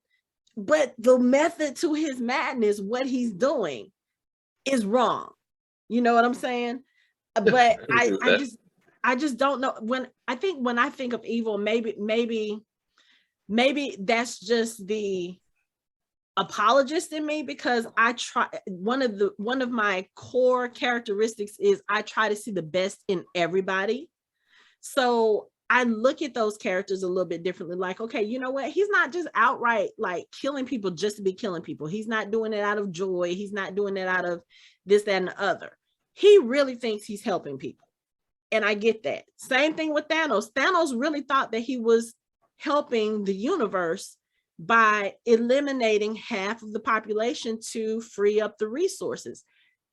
but the method to his madness, what he's doing, is wrong. You know what I'm saying? But I just don't know. When I think of evil, maybe that's just the apologist in me, because I try, one of my core characteristics is I try to see the best in everybody. So I look at those characters a little bit differently. Like, okay, you know what? He's not just outright like killing people just to be killing people. He's not doing it out of joy. He's not doing it out of this, that, and the other. He really thinks he's helping people. And I get that. Same thing with Thanos. Thanos really thought that he was helping the universe by eliminating half of the population to free up the resources.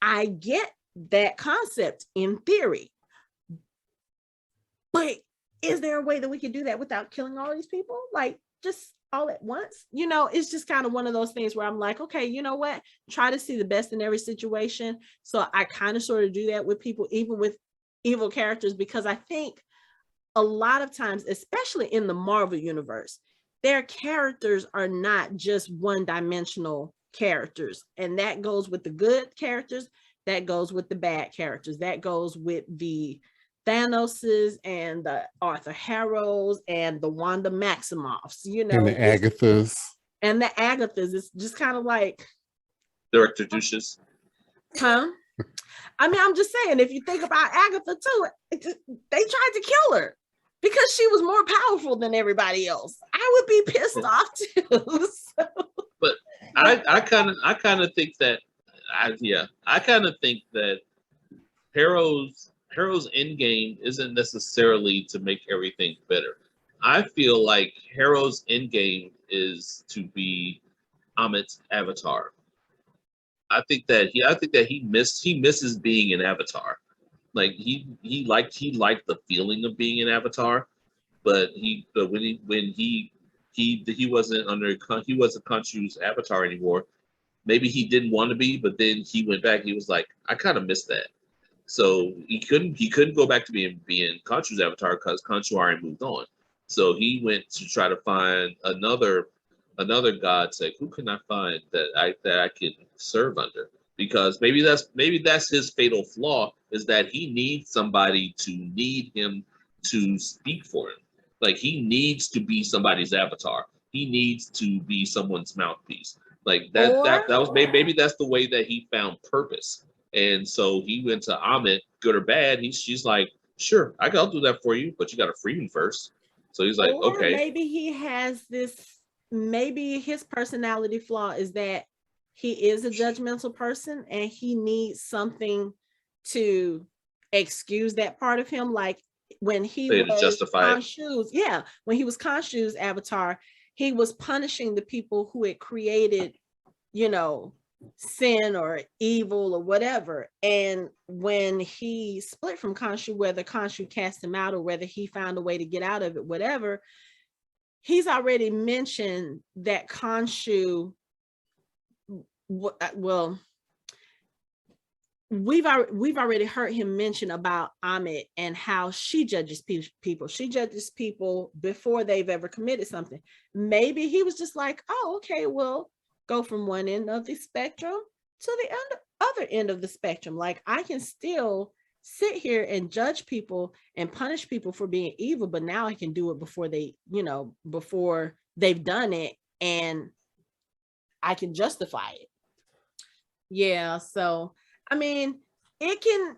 I get that concept in theory. But is there a way that we can do that without killing all these people? Like, just all at once. You know, it's just kind of one of those things where I'm like, okay, you know what? Try to see the best in every situation. So I kind of sort of do that with people, even with evil characters, because I think a lot of times, especially in the Marvel universe, their characters are not just one-dimensional characters. And that goes with the good characters, that goes with the bad characters, that goes with the Thanoses and the Arthur Harrows and the Wanda Maximoffs, you know. And the Agathas. And the Agathas. It's just kind of like Director douches. Huh? I mean, I'm just saying, if you think about Agatha too, they tried to kill her because she was more powerful than everybody else. I would be pissed off too. So. But I kind of think that I kind of think that Harrow's end game isn't necessarily to make everything better. I feel like Harrow's end game is to be Ammit's avatar. I think that he misses being an avatar. Like he liked the feeling of being an avatar, but when he wasn't Khonshu's avatar anymore. Maybe he didn't want to be, but then he went back. He was like, I kind of miss that. So he couldn't go back to being Khonshu's avatar because Khonshu already moved on. So he went to try to find another god. Like, who can I find that I can serve under? Because maybe that's his fatal flaw, is that he needs somebody to need him to speak for him. Like, he needs to be somebody's avatar. He needs to be someone's mouthpiece. Like that was maybe that's the way that he found purpose. And so he went to Ammit, good or bad. She's like, sure, I'll do that for you, but you got to free me first. So he's like, okay. Maybe he has this. Maybe his personality flaw is that he is a judgmental person, and he needs something to excuse that part of him. Like when he was Khonshu's, when he was Khonshu's avatar, he was punishing the people who had created, you know, sin or evil or whatever. And when he split from Khonshu, whether Khonshu cast him out or whether he found a way to get out of it, whatever, he's already mentioned that Khonshu, well, we've already heard him mention about Ammit and how she judges people. She judges people before they've ever committed something. Maybe he was just like, oh, okay, well, go from one end of the spectrum to the other end of the spectrum. Like, I can still sit here and judge people and punish people for being evil, but now I can do it before they've done it, and I can justify it. Yeah, so I mean, it can,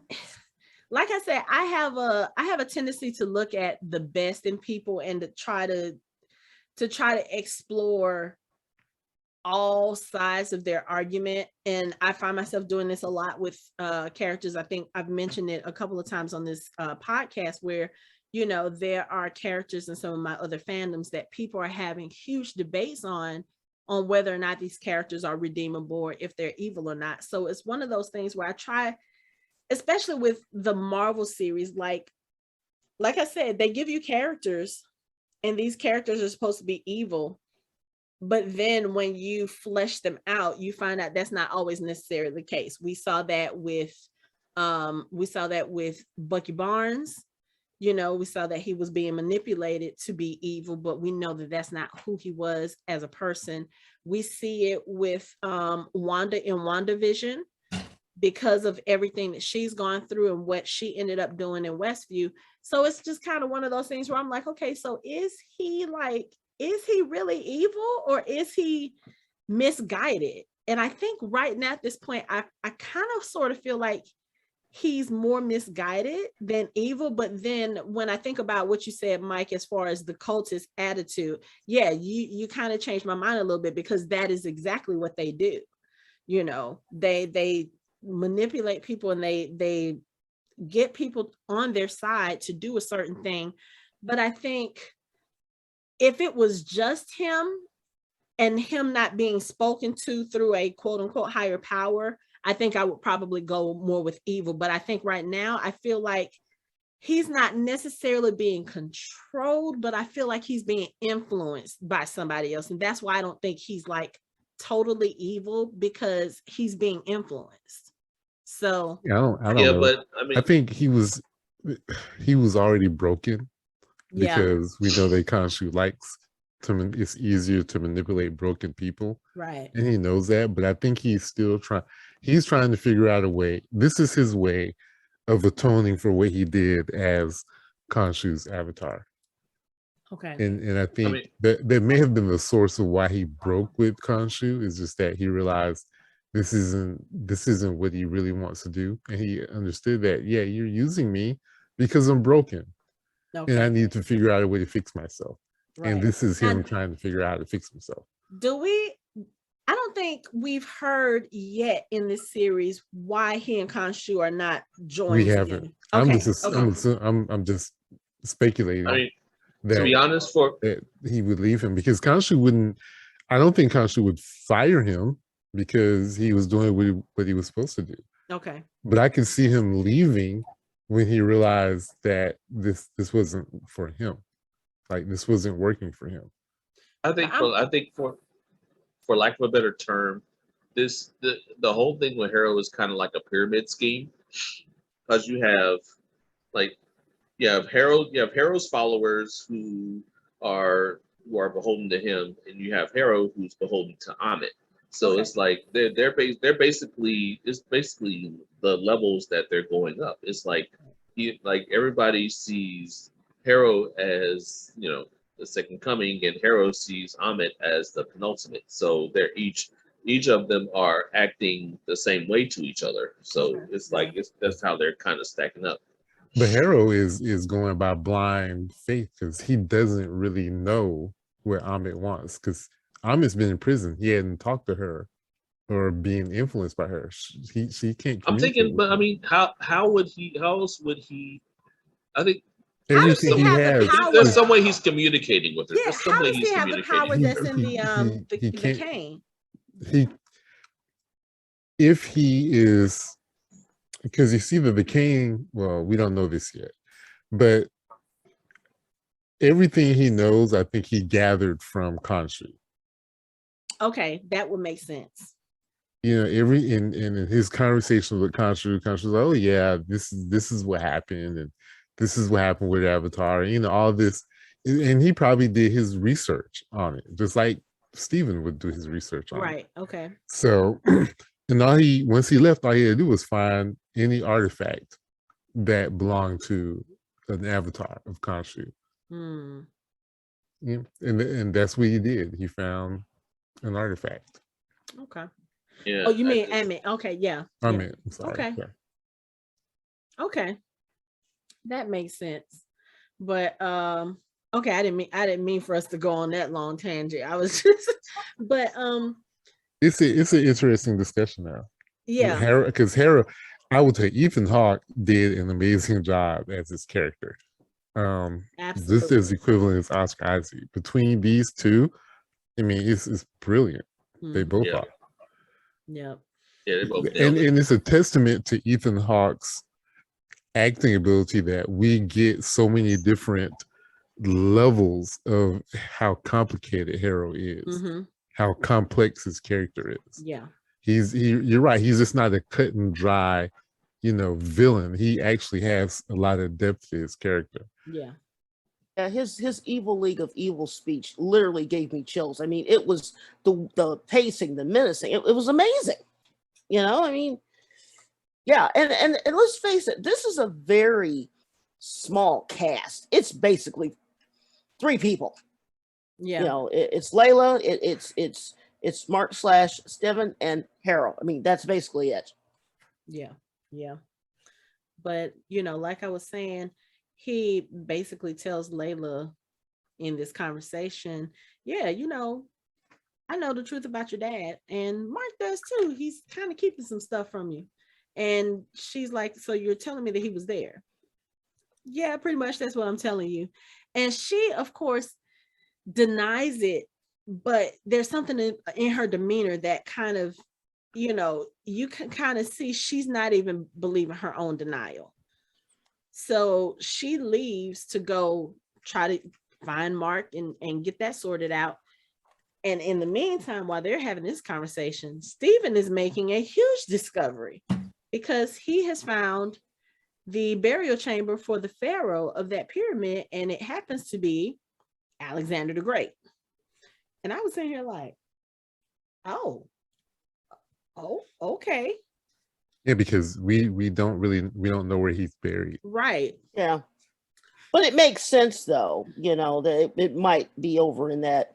like I said, I have a tendency to look at the best in people and to try to explore all sides of their argument. And I find myself doing this a lot with characters. I think I've mentioned it a couple of times on this podcast, where, you know, there are characters in some of my other fandoms that people are having huge debates on whether or not these characters are redeemable or if they're evil or not. So it's one of those things where I try, especially with the Marvel series, like I said, they give you characters and these characters are supposed to be evil. But then when you flesh them out, you find out that's not always necessarily the case. We saw that with Bucky Barnes. You know, we saw that he was being manipulated to be evil, but we know that that's not who he was as a person. We see it with Wanda in WandaVision, because of everything that she's gone through and what she ended up doing in Westview. So it's just kind of one of those things where I'm like, okay, so is he really evil, or is he misguided? And I think right now at this point, I kind of sort of feel like he's more misguided than evil. But then when I think about what you said, Mike, as far as the cultist attitude, yeah, you kind of changed my mind a little bit, because that is exactly what they do. You know, they manipulate people and they get people on their side to do a certain thing. But I think if it was just him and him not being spoken to through a quote unquote higher power, I think I would probably go more with evil. But I think right now, I feel like he's not necessarily being controlled, but I feel like he's being influenced by somebody else. And that's why I don't think he's like totally evil, because he's being influenced. So I don't know. But I mean, I think he was already broken, because we know that Khonshu likes it's easier to manipulate broken people. Right. And he knows that, but I think he's still trying to figure out a way. This is his way of atoning for what he did as Khonshu's avatar. Okay. And I think that may have been the source of why he broke with Khonshu, is just that he realized this isn't what he really wants to do. And he understood that, yeah, you're using me because I'm broken. Okay. And I need to figure out a way to fix myself. Right. And this is him trying to figure out how to fix himself. I don't think we've heard yet in this series why he and Khonshu are not joined. We haven't. Okay. I'm just speculating. I mean, to be honest, that he would leave him, because Khonshu wouldn't. I don't think Khonshu would fire him because he was doing what he was supposed to do. Okay. But I could see him leaving when he realized that this wasn't for him. Like, this wasn't working for him. I think for lack of a better term, the whole thing with Harrow is kind of like a pyramid scheme, because you have Harrow's followers who are beholden to him, and you have Harrow who's beholden to Ammit. So okay. It's like they're basically the levels that they're going up. It's like everybody sees Harrow as, you know, the second coming, and Harrow sees Ammit as the penultimate. So they're each of them are acting the same way to each other. So it's like that's how they're kind of stacking up. But Harrow is going by blind faith, because he doesn't really know what Ammit wants, because Ammit's been in prison. He hadn't talked to her or being influenced by her. She can't. I'm thinking, but I mean, how else would he? I think everything he has. There's some way he's communicating with her. Yeah, there's some way he's communicating. How does he have the power that's in the cane? If he is, because you see that the cane, well, we don't know this yet, but everything he knows, I think he gathered from Khonshu. Okay, that would make sense. You know, in his conversation with Khonshu's like, oh yeah, this is what happened, and this is what happened with Avatar, you know, all this, and he probably did his research on it, just like Steven would do his research on it. Right. Okay. So, and once he left, all he had to do was find any artifact that belonged to an avatar of Khonshu. Yeah, and that's what he did. He found an artifact. Okay. Yeah. Oh, you mean Ammit? Okay. Yeah. Ammit. I'm sorry. Okay. Sorry. Okay. That makes sense. But okay, I didn't mean for us to go on that long tangent. I was just, but it's an interesting discussion now. Yeah. Because Harrow, I would say Ethan Hawke did an amazing job as his character. Absolutely. Just as equivalent as Oscar Isaac. Between these two, I mean, it's brilliant. They both are. Yeah. Yeah, they both. And it's a testament to Ethan Hawke's acting ability that we get so many different levels of how complicated Harrow is, how complex his character is. Yeah. You're right. He's just not a cut and dry, villain. He actually has a lot of depth to his character. Yeah. Yeah, his Evil League of Evil speech literally gave me chills. I mean, it was the pacing, the menacing. It was amazing. I mean, yeah, and let's face it, this is a very small cast. It's basically 3 people. Yeah. It's Layla, it's Marc / Steven and Harrow. I mean, that's basically it. Yeah. Yeah. But, like I was saying, he basically tells Layla in this conversation, yeah, I know the truth about your dad, and Marc does too. He's kind of keeping some stuff from you. And she's like, so you're telling me that he was there? Yeah, pretty much. That's what I'm telling you. And she, of course, denies it, but there's something in her demeanor that kind of, you can kind of see she's not even believing her own denial. So she leaves to go try to find Marc and get that sorted out. And in the meantime, while they're having this conversation, Steven is making a huge discovery because he has found the burial chamber for the pharaoh of that pyramid, and it happens to be Alexander the Great. And I was sitting here like, oh, okay. Yeah, because we don't know where he's buried. Right. Yeah. But it makes sense though, that it might be over in that,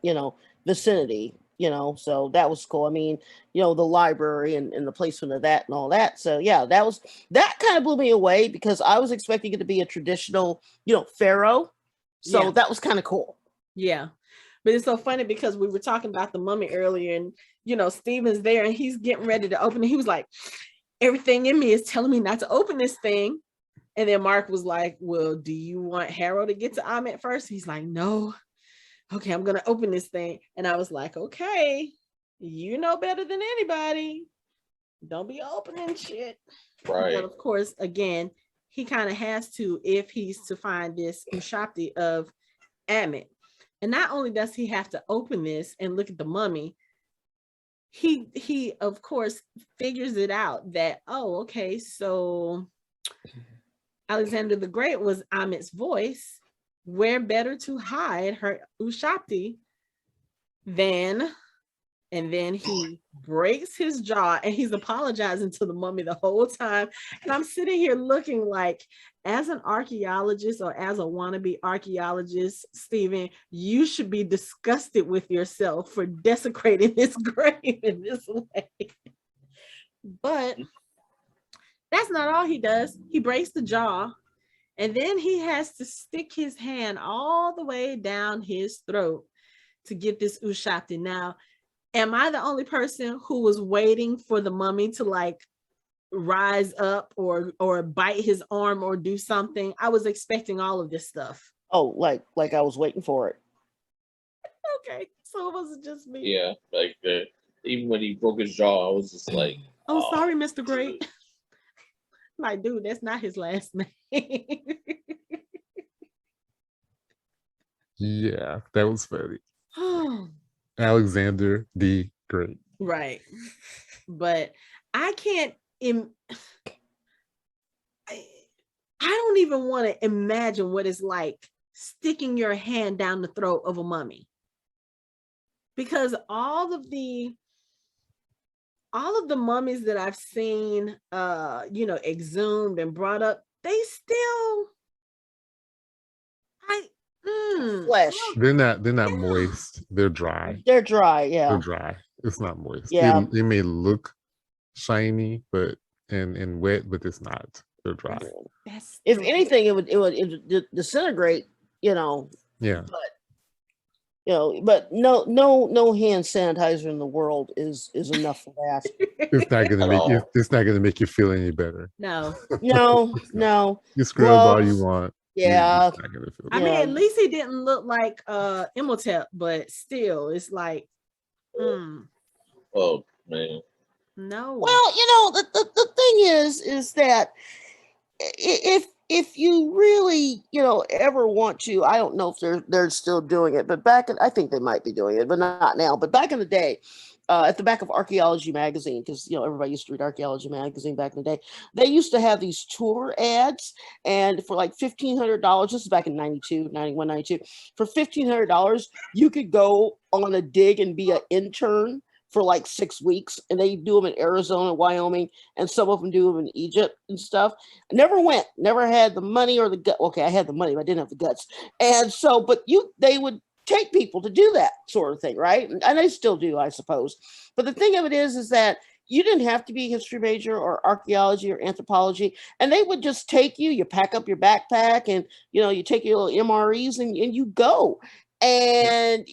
vicinity, so that was cool. I mean, the library and the placement of that and all that. So yeah, that kind of blew me away because I was expecting it to be a traditional, pharaoh. So that was kind of cool. Yeah. But it's so funny because we were talking about the mummy earlier and, Steven's there and he's getting ready to open it. He was like, everything in me is telling me not to open this thing. And then Marc was like, well, do you want Harrow to get to Ammit first? He's like, no. Okay, I'm going to open this thing. And I was like, okay, you know better than anybody. Don't be opening shit. Right. But of course, again, he kind of has to if he's to find this ushapti of Ammit. And not only does he have to open this and look at the mummy, he of course figures it out that, oh, okay, so Alexander the Great was Ammit's voice. Where better to hide her ushapti than, and then he breaks his jaw and he's apologizing to the mummy the whole time. And I'm sitting here looking like, as an archaeologist or as a wannabe archaeologist, Steven, you should be disgusted with yourself for desecrating this grave in this way. But that's not all he does. He breaks the jaw and then he has to stick his hand all the way down his throat to get this ushapti. Now, am I the only person who was waiting for the mummy to like rise up or bite his arm or do something? I was expecting all of this stuff. Oh, like I was waiting for it. Okay, so it wasn't just me. Yeah, like even when he broke his jaw, I was just like, oh sorry, Mr. Great. Like, dude, that's not his last name. Yeah, that was funny. Alexander the Great. Right. But I can't I don't even want to imagine what it's like sticking your hand down the throat of a mummy. Because all of the mummies that I've seen exhumed and brought up, they still flesh. They're not moist. They're dry. They're dry, yeah. They're dry. It's not moist. Yeah. They may look shiny, but and wet, but it's not. They're dry. If anything, it would disintegrate, Yeah. But no hand sanitizer in the world is enough for that. It's not gonna make you. It's not gonna make you feel any better. No. No. You scrub all you want. Yeah. I mean, at least he didn't look like Imhotep, but still, it's like, oh man. No. Well, the thing is that if you really, ever want to, I don't know if they're still doing it, but I think they might be doing it, but not now. But back in the day, at the back of Archaeology magazine, because everybody used to read Archaeology magazine back in the day, they used to have these tour ads, and for like $1,500, this is back in 92, 91, 92, for $1,500, you could go on a dig and be an intern for like 6 weeks, and they do them in Arizona, Wyoming, and some of them do them in Egypt and stuff. I never went, never had the money or the gut. Okay, I had the money, but I didn't have the guts. And so, but they would take people to do that sort of thing, right? And they still do, I suppose. But the thing of it is that you didn't have to be a history major or archaeology or anthropology, and they would just take you. You pack up your backpack, and you take your little MREs, and you go. And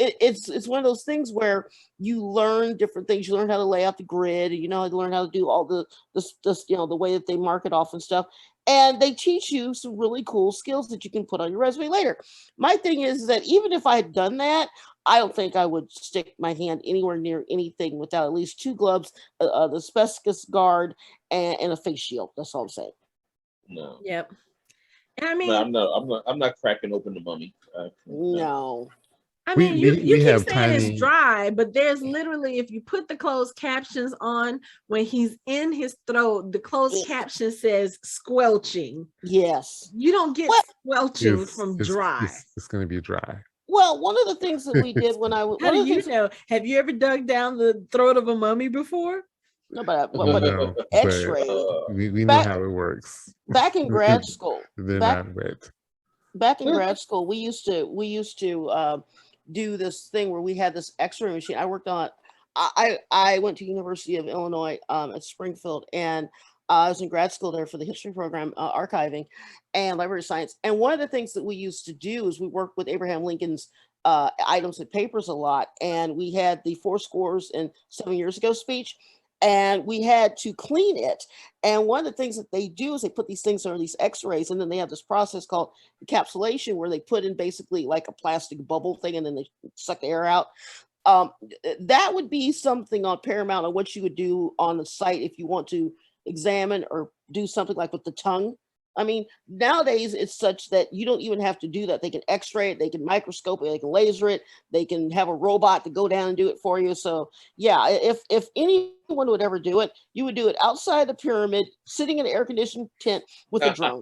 it's one of those things where you learn different things. You learn how to lay out the grid, and you learn how to do all the way that they mark it off and stuff. And they teach you some really cool skills that you can put on your resume later. My thing is that even if I had done that, I don't think I would stick my hand anywhere near anything without at least 2 gloves, the asbestos guard, and a face shield. That's all I'm saying. No. Yep. And I mean, No, I'm not cracking open the mummy. No. I mean, you keep have saying tiny... it's dry, but there's literally, if you put the closed captions on, when he's in his throat, the closed caption says squelching. Yes. You don't get squelching from dry. It's going to be dry. Well, one of the things that we did when I was... How do you know? Have you ever dug down the throat of a mummy before? No, but No, X-ray. We know how it works. Back in grad school. They're not wet. Back in grad school, we used to do this thing where we had this X-ray machine. I worked on. I went to University of Illinois at Springfield, and I was in grad school there for the history program, archiving and library science. And one of the things that we used to do is we worked with Abraham Lincoln's items and papers a lot, and we had the 7 years ago speech. And we had to clean it. And one of the things that they do is they put these things under these X-rays, and then they have this process called encapsulation, where they put in basically like a plastic bubble thing, and then they suck the air out. That would be something on Paramount on what you would do on the site if you want to examine or do something like with the tongue. I mean, nowadays it's such that you don't even have to do that. They can X-ray it, they can microscope it, they can laser it, they can have a robot to go down and do it for you. So yeah, if anyone would ever do it, you would do it outside the pyramid, sitting in an air-conditioned tent with a drone.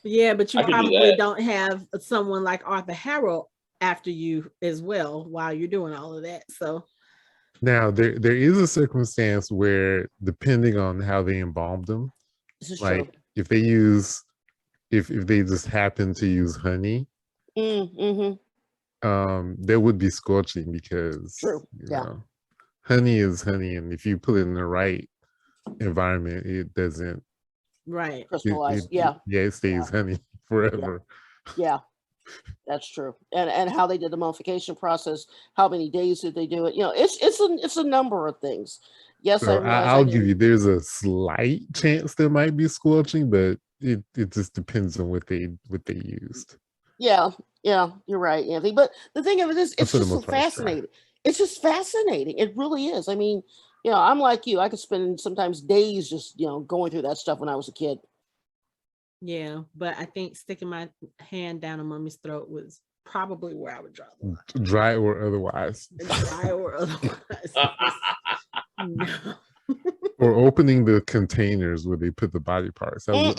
Yeah, but you probably don't have someone like Arthur Harrow after you as well while you're doing all of that. So now there is a circumstance where, depending on how they embalmed them, This is like true. if they just happen to use honey, there would be scorching, because True. you know, honey is honey, and if you put it in the right environment, it doesn't crystallize. It stays honey forever. Yeah, that's true. And how they did the mummification process, how many days did they do it? You know, it's a number of things. Yes, so I'll give you, there's a slight chance there might be squelching, but it just depends on what they used. Yeah, you're right, Anthony. But the thing of it is, it's just so fascinating. It's just fascinating. It really is. I mean, you know, I'm like you. I could spend sometimes days just, going through that stuff when I was a kid. Yeah, but I think sticking my hand down a mummy's throat was probably where I would draw the line. Dry or otherwise. Dry or otherwise. No. Or opening the containers where they put the body parts. I would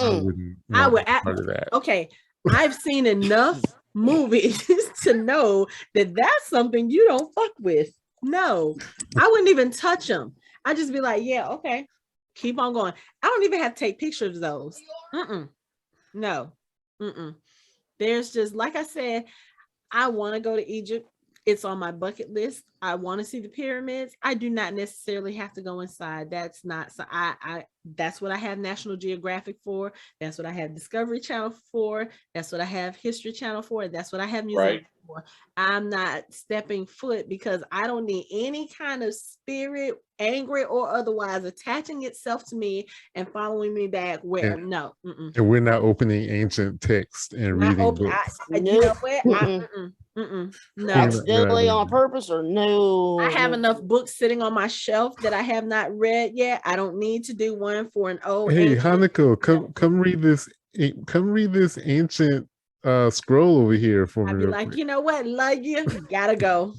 part of that. Okay, I've seen enough movies to know that that's something you don't fuck with. No, I wouldn't even touch them. I'd just be like, yeah, okay, keep on going. I don't even have to take pictures of those. No. There's just, like I said, I want to go to Egypt. It's on my bucket list. I want to see the pyramids. I do not necessarily have to go inside. That's not, so that's what I have National Geographic for. That's what I have Discovery Channel for. That's what I have History Channel for. That's what I have Museum for. I'm not stepping foot because I don't need any kind of spirit, angry or otherwise, attaching itself to me and following me back where, no. And we're not opening ancient text and reading books. You know what? No. Accidentally on purpose or no? I have enough books sitting on my shelf that I have not read yet. I don't need to do one for an old. Hey, Hanako, come read this. Come read this ancient scroll over here for me. I'd be like, you know what? Love you. Gotta go.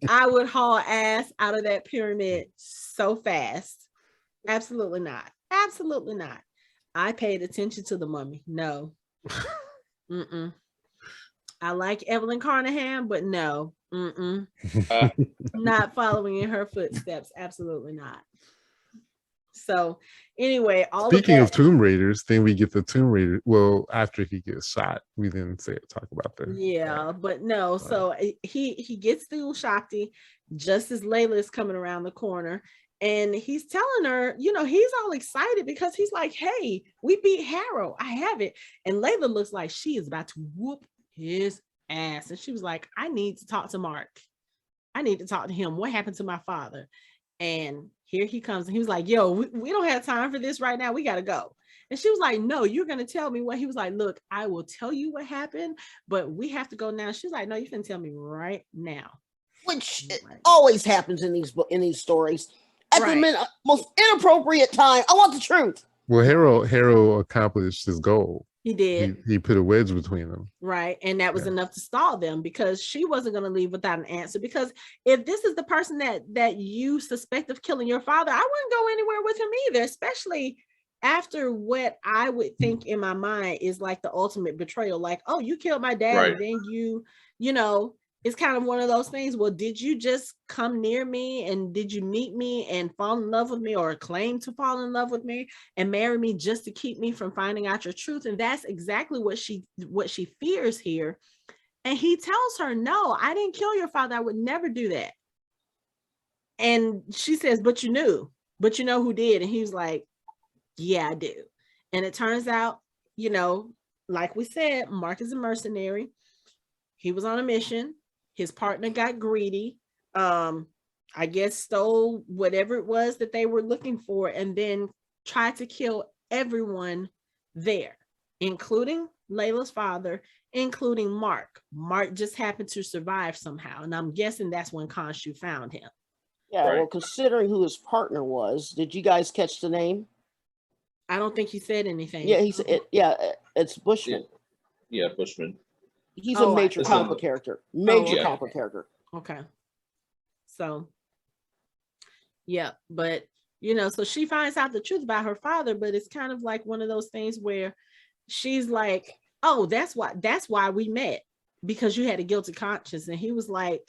I would haul ass out of that pyramid so fast. Absolutely not. Absolutely not. I paid attention to the mummy. No. I like Evelyn Carnahan, but no. Not following in her footsteps. Absolutely not. So anyway, speaking of Tomb Raiders, then we get the Tomb Raider. Well, after he gets shot, we didn't talk about that. Yeah, but no. So he gets the ushapti just as Layla is coming around the corner, and he's telling her, he's all excited because he's like, "Hey, we beat Harrow. I have it." And Layla looks like she is about to whoop his ass, and she was like, "I need to talk to Marc. I need to talk to him. What happened to my father?" And here he comes, and he was like, "Yo, we don't have time for this right now. We got to go." And she was like, "No, you're going to tell me what." He was like, "Look, I will tell you what happened, but we have to go now." She was like, "No, you can tell me right now." Which always happens in these stories. At the most inappropriate time. I want the truth. Well, Harrow accomplished his goal. He did. He put a wedge between them. Right. And that was enough to stall them, because she wasn't going to leave without an answer. Because if this is the person that you suspect of killing your father, I wouldn't go anywhere with him either, especially after what I would think in my mind is like the ultimate betrayal. Like, oh, you killed my dad, Right. and then you know, it's kind of one of those things. Well, did you just come near me, and did you meet me and fall in love with me, or claim to fall in love with me and marry me just to keep me from finding out your truth? And that's exactly what she fears here. And he tells her, no, I didn't kill your father. I would never do that. And she says, but you know who did? And he was like, yeah, I do. And it turns out, you know, like we said, Marc is a mercenary. He was on a mission. His partner got greedy. I guess stole whatever it was that they were looking for, and then tried to kill everyone there, including Layla's father, including Marc. Marc just happened to survive somehow. And I'm guessing that's when Khonshu found him. Yeah, Right. well, considering who his partner was, did you guys catch the name? I don't think he said anything. Yeah, it's Bushman. Yeah, Bushman. He's Oh, a major It's comic a- book character. Major okay. comic book character. Okay. So, yeah, but you know, so she finds out the truth about her father, but it's kind of like one of those things where she's like, oh, that's why we met, because you had a guilty conscience. And he was like,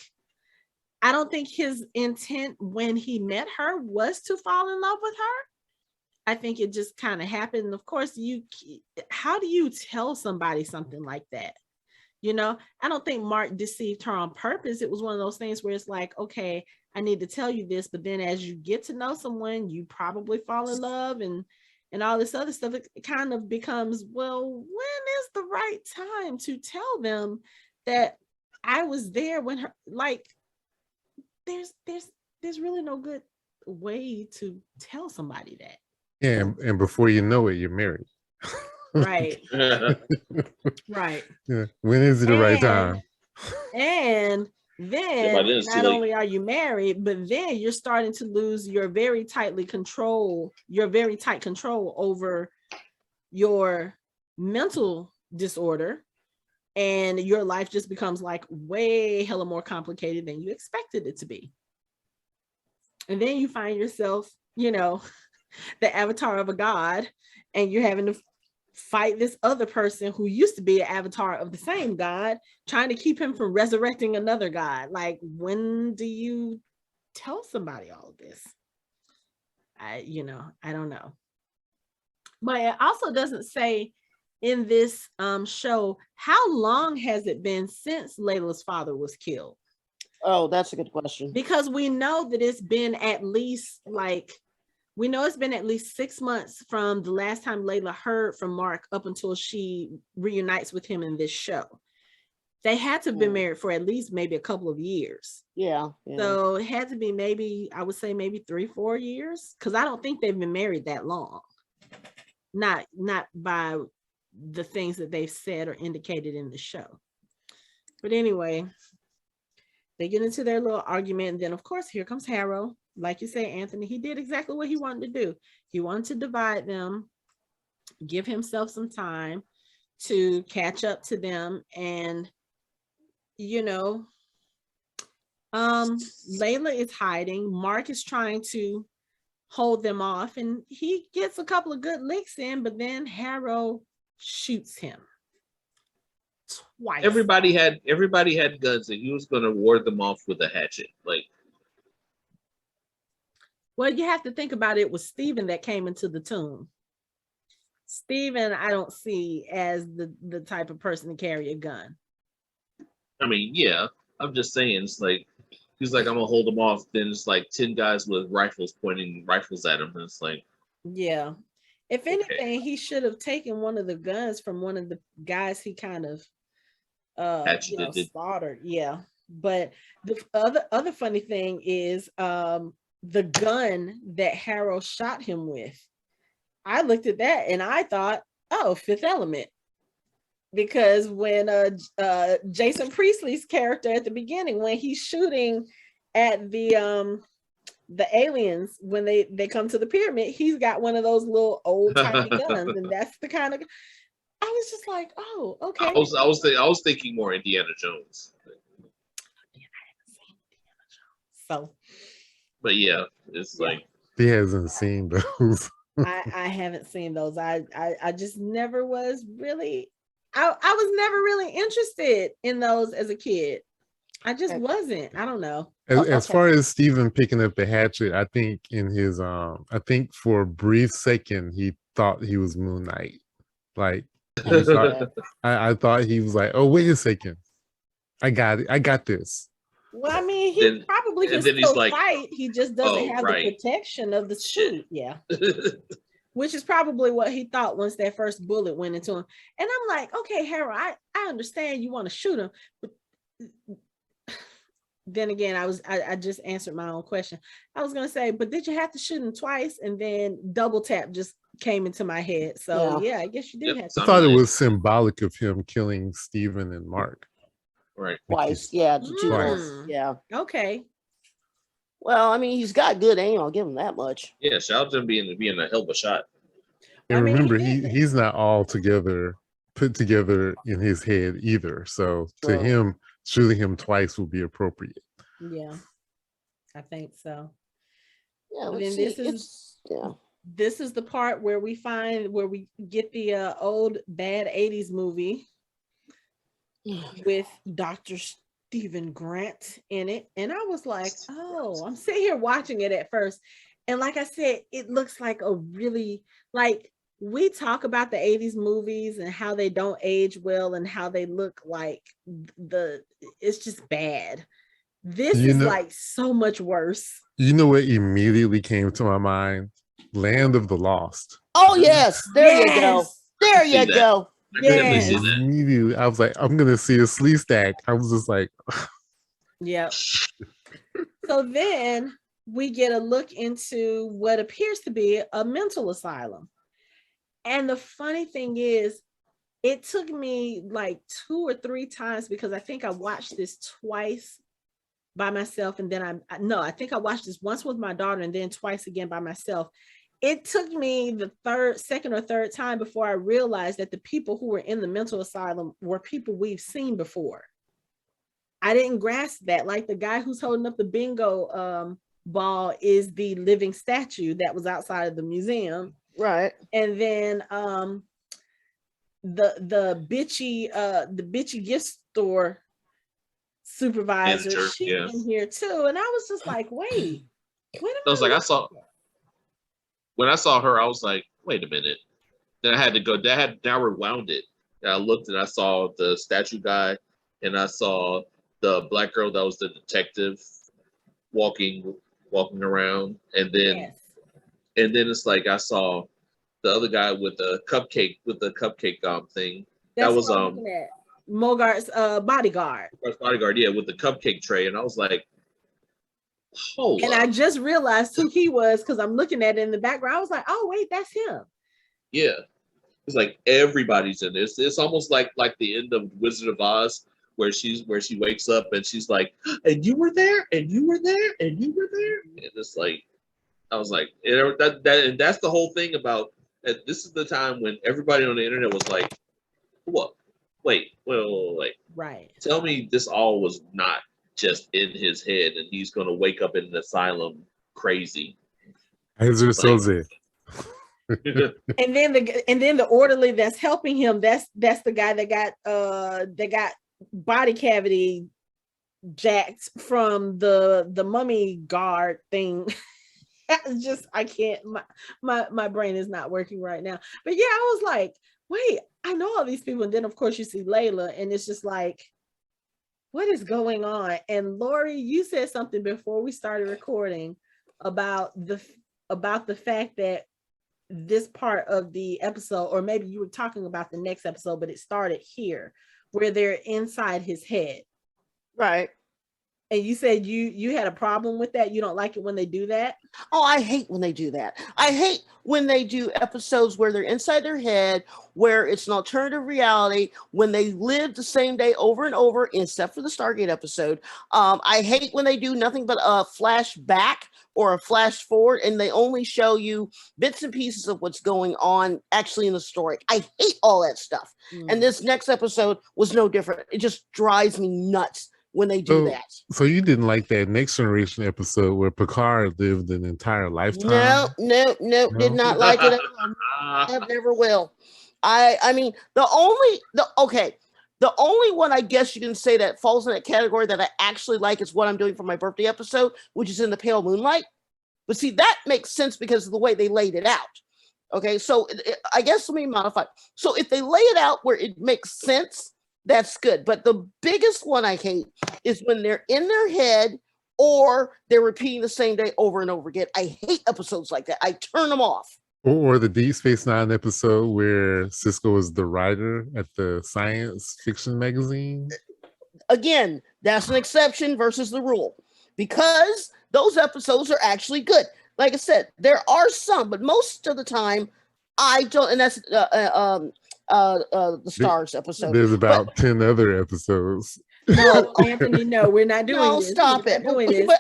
I don't think his intent when he met her was to fall in love with her. I think it just kind of happened. Of course, how do you tell somebody something like that? You know, I don't think Marc deceived her on purpose. It was one of those things where it's like, okay, I need to tell you this, but then as you get to know someone, you probably fall in love and all this other stuff. It kind of becomes, well, when is the right time to tell them that I was there when her, like, there's really no good way to tell somebody that. Yeah, and before you know it, you're married. Right. Right. Yeah. When is it the right time? And then by then it's not too late. only are you married, but then you're starting to lose your very tight control over your mental disorder, and your life just becomes like way hella more complicated than you expected it to be. And then you find yourself, you know, the avatar of a god, and you're having to fight this other person who used to be an avatar of the same god, trying to keep him from resurrecting another god. Like, when do you tell somebody all of this? I don't know. But it also doesn't say in this show, how long has it been since Layla's father was killed? Oh, that's a good question. Because we know that it's been at least 6 months from the last time Layla heard from Marc up until she reunites with him in this show. They had to have been married for at least maybe a couple of years. Yeah. So it had to be maybe 3-4 years, because I don't think they've been married that long. Not by the things that they've said or indicated in the show. But anyway, they get into their little argument, and then of course here comes Harrow. Like you say, Anthony, he did exactly what he wanted to do. He wanted to divide them, give himself some time to catch up to them. And, you know, Layla is hiding. Marc is trying to hold them off, and he gets a couple of good licks in, but then Harrow shoots him twice. Everybody had guns, and he was going to ward them off with a hatchet. Like, well, you have to think about it. Was Steven that came into the tomb. Steven, I don't see as the type of person to carry a gun. I mean, yeah, I'm just saying, it's like, he's like, I'm going to hold them off. Then it's like 10 guys with rifles pointing rifles at him. And it's like, yeah. If anything, he should have taken one of the guns from one of the guys he kind of slaughtered. Yeah. But the other funny thing is the gun that Harrow shot him with. I looked at that and I thought, oh, Fifth Element. Because when Jason Priestley's character at the beginning, when he's shooting at the the aliens, when they come to the pyramid, he's got one of those little old tiny guns, and that's the kind of. I was just like, oh, okay. I was thinking more Indiana Jones. So, but yeah, it's like he hasn't seen those. I haven't seen those. I just never was really. I was never really interested in those as a kid. I just wasn't. I don't know. As far as Steven picking up the hatchet, I think in his I think for a brief second he thought he was Moon Knight. Like I thought he was like, oh, wait a second. I got it. I got this. Well, I mean, he probably can still fight. He just doesn't have the protection of the suit. Yeah. Which is probably what he thought once that first bullet went into him. And I'm like, okay, Harrow, I understand you want to shoot him, but then again, I just answered my own question. I was gonna say, but did you have to shoot him twice? And then double tap just came into my head. So yeah, I guess you did have to. I thought it was symbolic of him killing Steven and Marc. Right. Twice, yeah. Twice. Yeah. Okay. Well, I mean, he's got good aim. I'll give him that much. Yeah, shout out to him being a hell of a shot. And remember, he's not all put together in his head either. So to him, shooting him twice will be appropriate. Yeah, I think so. Yeah, then this is the part where we get the old bad 80s movie with Dr. Stephen Grant in it. And I was like, oh, I'm sitting here watching it at first. And like I said, it looks like a really, like, we talk about the 80s movies and how they don't age well and how they look like it's just bad. This is like so much worse. You know what immediately came to my mind? Land of the Lost. Oh, yes. There you go. There you go. Yes. Immediately, I was like, I'm going to see a slee stack. I was just like, yep. So then we get a look into what appears to be a mental asylum. And the funny thing is, it took me like 2 or 3 times, because I think I watched this twice by myself. And then I think I watched this once with my daughter and then twice again by myself. It took me the second or third time before I realized that the people who were in the mental asylum were people we've seen before. I didn't grasp that. Like the guy who's holding up the bingo ball is the living statue that was outside of the museum. Right. And then the bitchy gift store supervisor, she's in here too. And I was just like, wait, when I saw her, I was like, wait a minute. Then I had to go, now rewound it. And I looked and I saw the statue guy, and I saw the black girl that was the detective walking around. And then it's like I saw the other guy with the cupcake thing. That was Mogart's bodyguard. Bodyguard, yeah, with the cupcake tray. And I was like, hold and up. I just realized who he was because I'm looking at it in the background. I was like, oh wait, that's him. Yeah. It's like everybody's in this. It's almost like the end of Wizard of Oz, where she wakes up and she's like, and you were there, and you were there, and you were there. And it's like, I was like, and that's the whole thing about this is the time when everybody on the internet was like, what? Wait. Right. Tell me this all was not just in his head and he's going to wake up in an asylum crazy. As it says it. And then the orderly that's helping him, that's the guy that got body cavity jacked from the mummy guard thing. I can't, my brain is not working right now. But yeah, I was like, wait, I know all these people. And then of course you see Layla, and it's just like, what is going on? And Lori, you said something before we started recording about the fact that this part of the episode, or maybe you were talking about the next episode, but it started here where they're inside his head. Right. And you said you had a problem with that. You don't like it when they do that. Oh, I hate when they do that. I hate when they do episodes where they're inside their head, where it's an alternative reality, when they live the same day over and over, except for the Stargate episode. I hate when they do nothing but a flashback or a flash forward, and they only show you bits and pieces of what's going on actually in the story. I hate all that stuff. And this next episode was no different. It just drives me nuts when they do that. So you didn't like that Next Generation episode where Picard lived an entire lifetime? No, did not like it. I never will. I mean, the only one I guess you can say that falls in that category that I actually like is What I'm Doing for My Birthday episode, which is in the pale moonlight. But see, that makes sense because of the way they laid it out. Okay, so I guess let me modify. So if they lay it out where it makes sense, that's good. But the biggest one I hate is when they're in their head or they're repeating the same day over and over again. I hate episodes like that. I turn them off. Or the Deep Space Nine episode where Cisco is the writer at the science fiction magazine. Again, that's an exception versus the rule because those episodes are actually good. Like I said, there are some, but most of the time I don't. And that's the Stars episode. There's about 10 other episodes. No, Anthony, no, we're not doing no, this. stop it. But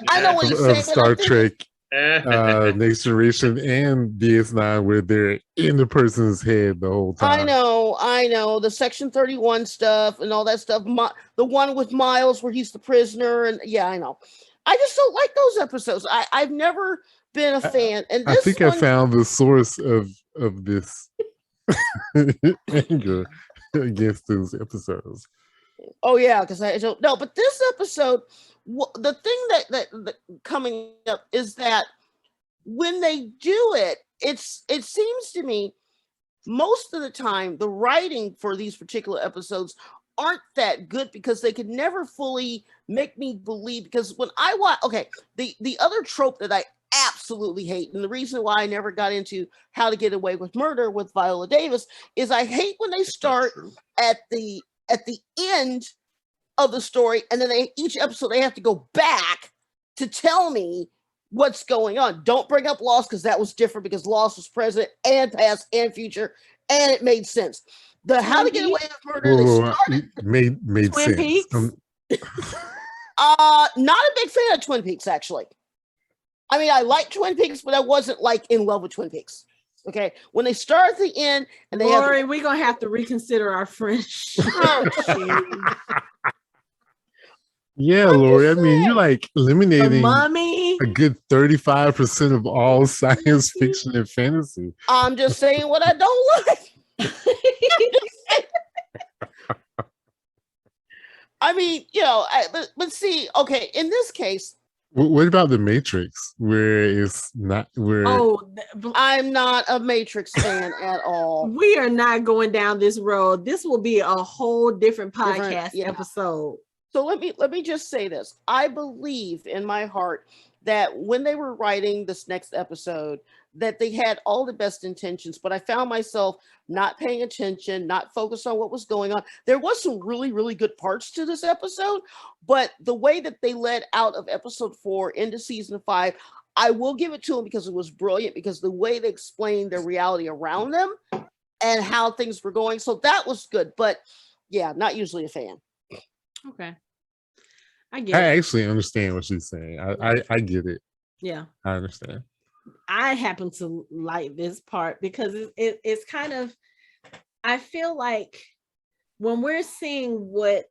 I know what you're saying. Star Trek, Next Generation, and DS9, where they're in the person's head the whole time. I know. The Section 31 stuff and all that stuff. The one with Miles where he's the prisoner. And yeah, I know. I just don't like those episodes. I've never been a fan. And this I think I found the source of this anger against those episodes. Oh yeah, because I don't know. But this episode, the thing that coming up is that when they do it, it seems to me most of the time the writing for these particular episodes aren't that good because they could never fully make me believe. Because when I watch, the other trope that I absolutely hate, and the reason why I never got into How to Get Away with Murder with Viola Davis is I hate when they start at the end of the story and then each episode they have to go back to tell me what's going on. Don't bring up Lost because that was different because Lost was present and past and future and it made sense. The How to Get Away with Murder made Twin sense. Peaks? Not a big fan of Twin Peaks actually. I mean, I like Twin Peaks, but I wasn't like in love with Twin Peaks. Okay, when they start at the end and they Lori, we're gonna have to reconsider our friendship. Yeah, Lori. I mean, you're like eliminating Mommy. a good 35% of all science fiction and fantasy. I'm just saying what I don't like. I mean, but see, okay, in this case. What about the Matrix, where it's not where? I'm not a Matrix fan at all. We are not going down this road. This will be a whole different podcast episode. So let me just say this. I believe in my heart that when they were writing this next episode, that they had all the best intentions, but I found myself not paying attention, not focused on what was going on. There was some really, really good parts to this episode, but the way that they led out of episode 4 into season 5, I will give it to them because it was brilliant, because the way they explained the reality around them and how things were going. So that was good, but yeah, not usually a fan. Okay. I actually understand what she's saying. I get it. Yeah. I understand. I happen to like this part because it's kind of, I feel like when we're seeing what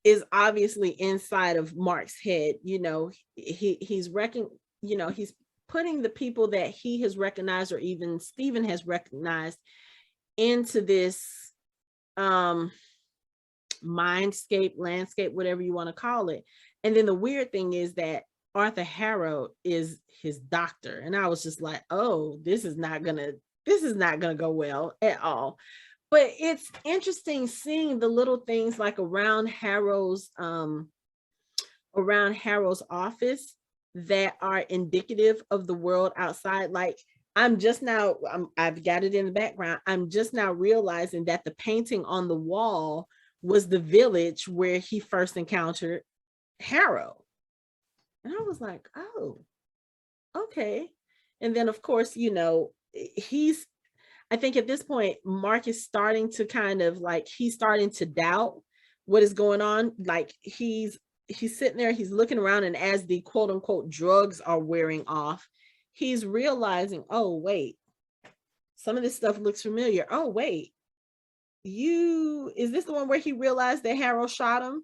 is obviously inside of Marc's head, he's putting the people that he has recognized or even Steven has recognized into this mindscape, landscape, whatever you want to call it. And then the weird thing is that Arthur Harrow is his doctor. And I was just like, oh, this is not gonna go well at all. But it's interesting seeing the little things like around Harrow's office that are indicative of the world outside. Like I've got it in the background. I'm just now realizing that the painting on the wall was the village where he first encountered Harrow. And I was like, oh, okay. And then of course, you know, I think at this point, Marc is starting to kind of like, he's starting to doubt what is going on. Like he's sitting there, he's looking around, and as the quote unquote drugs are wearing off, he's realizing, oh, wait, some of this stuff looks familiar. Oh, wait, is this the one where he realized that Harrow shot him?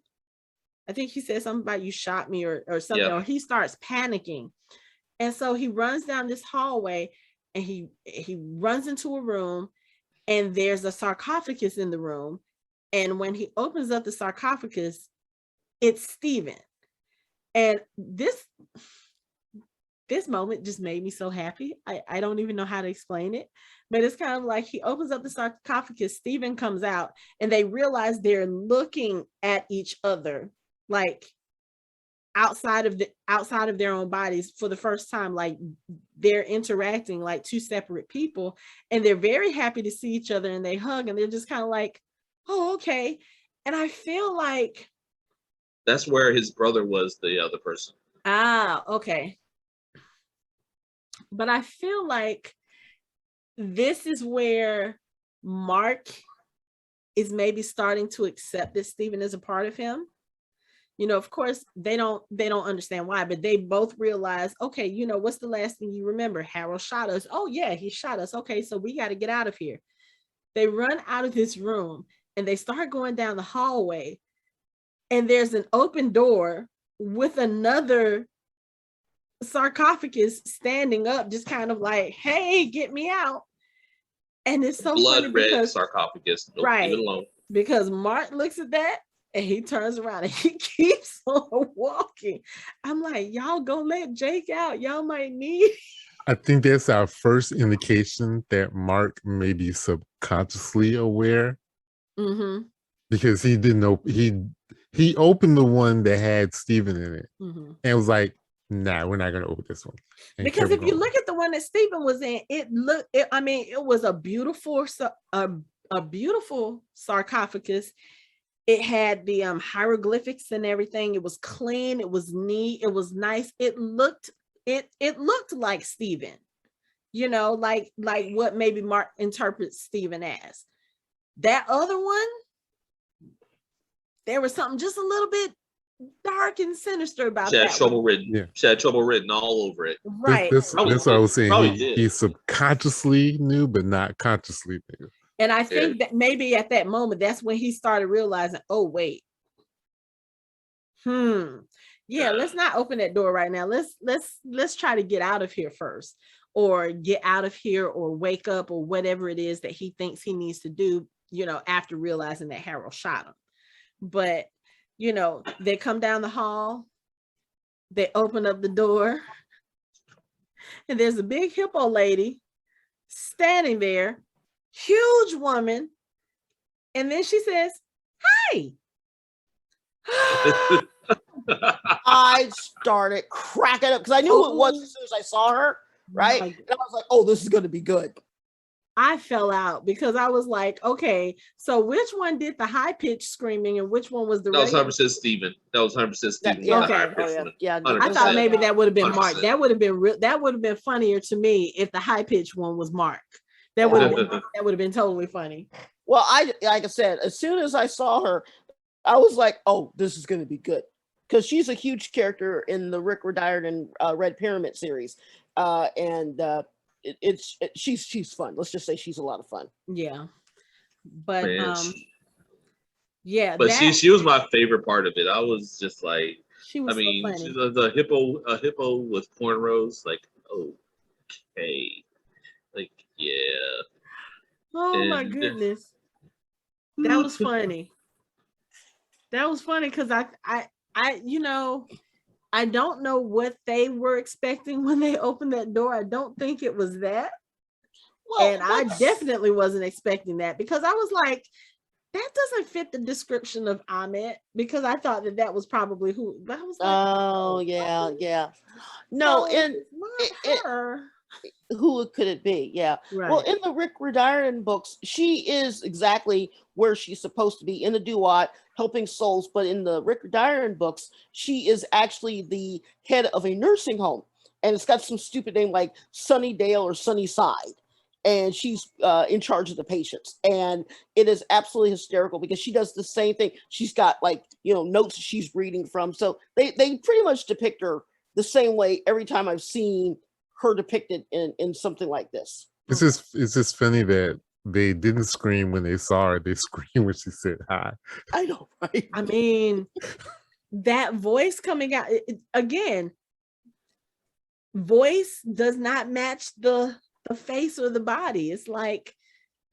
I think he said something about you shot me or something, or he starts panicking. And so he runs down this hallway and he runs into a room, and there's a sarcophagus in the room. And when he opens up the sarcophagus, it's Steven. And this moment just made me so happy. I don't even know how to explain it, but it's kind of like he opens up the sarcophagus, Steven comes out, and they realize they're looking at each other like outside of their own bodies for the first time. Like they're interacting like two separate people, and they're very happy to see each other, and they hug, and they're just kind of like, oh, okay. And I feel like that's where his brother was, the other person. Ah, okay. But I feel like this is where Marc is maybe starting to accept that Steven is a part of him. You know, of course, they don't understand why, but they both realize, okay, you know, what's the last thing you remember? Harrow shot us. Oh yeah, he shot us. Okay, so we got to get out of here. They run out of this room and they start going down the hallway, and there's an open door with another sarcophagus standing up, just kind of like, hey, get me out. And it's so blood funny red because, sarcophagus. Nope, right, leave it alone. because Marc looks at that and he turns around and he keeps on walking. I'm like, y'all gonna let Jake out? Y'all might need. I think that's our first indication that Marc may be subconsciously aware, because he didn't know he opened the one that had Steven in it, and was like, nah, we're not gonna open this one. And because if you look at the one that Steven was in, it was a beautiful sarcophagus. It had the hieroglyphics and everything. It was clean, it was neat, it was nice. It looked like Steven, you know, like what maybe Marc interprets Steven as. That other one, there was something just a little bit dark and sinister about she had that trouble one. written. Yeah. She had trouble written all over it. Right. That's what I was saying. He subconsciously knew, but not consciously knew. And I think that maybe at that moment, that's when he started realizing, oh, wait. Yeah, let's not open that door right now. Let's try to get out of here first, or get out of here, or wake up, or whatever it is that he thinks he needs to do, you know, after realizing that Harrow shot him. But, you know, they come down the hall, they open up the door, and there's a big hippo lady standing there, huge woman. And then she says, "Hi." I started cracking up because I knew who it was as soon as I saw her, right? And I was like, oh, this is going to be good. I fell out because I was like, okay, so which one did the high pitch screaming and which one was the That was 100% Steven. That was 100% Steven. Yeah, okay. Yeah, I thought maybe that would have been 100%. Marc. That would have been funnier to me if the high pitch one was Marc. That would have been totally funny. Well, like I said, as soon as I saw her, I was like, oh, this is going to be good. Because she's a huge character in the Rick Riordan Red Pyramid series. She's fun. Let's just say she's a lot of fun. Yeah. But yeah. But she was my favorite part of it. I was just like, she was she's a hippo with cornrows, like, okay. Like, yeah. Oh my goodness. That was funny. That was funny because I you know, I don't know what they were expecting when they opened that door. I don't think it was that. Well, and I definitely wasn't expecting that, because I was like, that doesn't fit the description of Ammit, because I thought that was probably who. I was like, yeah. No, so and it's not her. who could it be? Yeah. Right. Well, in the Rick Riordan books, she is exactly where she's supposed to be in the Duat, helping souls. But in the Rick Riordan books, she is actually the head of a nursing home, and it's got some stupid name like Sunnydale or Sunnyside, and she's in charge of the patients. And it is absolutely hysterical because she does the same thing. She's got like notes she's reading from. So they pretty much depict her the same way every time I've seen her depicted in something like this. It's just funny that they didn't scream when they saw her. They screamed when she said hi. I know, right? I mean, that voice coming out again. Voice does not match the face or the body. It's like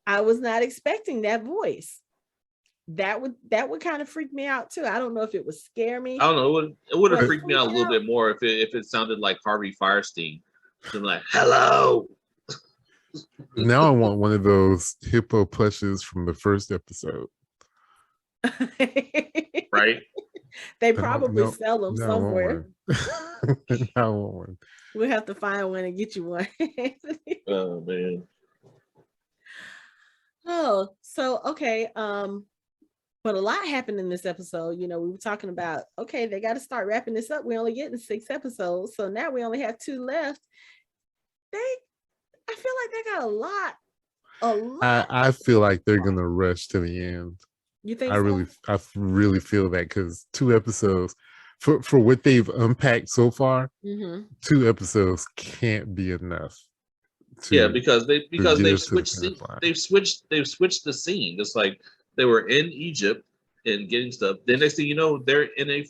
I was not expecting that voice. That would kind of freak me out too. I don't know if it would scare me. I don't know. It would have freaked me out a little bit more if it sounded like Harvey Firestein. So I'm like, hello. Now I want one of those hippo plushes from the first episode. Right? They probably sell them somewhere. I want one. We'll have to find one and get you one. Oh man. Oh, so okay. But a lot happened in this episode. We were talking about, okay, they got to start wrapping this up. We're only getting 6 episodes. So now we only have 2 left. I feel like they got a lot. I feel like they're going to rush to the end. You think I really feel that because 2 episodes for what they've unpacked so far, 2 episodes can't be enough. Because they've switched the scene. It's like they were in Egypt and getting stuff. The next thing you know, they're in a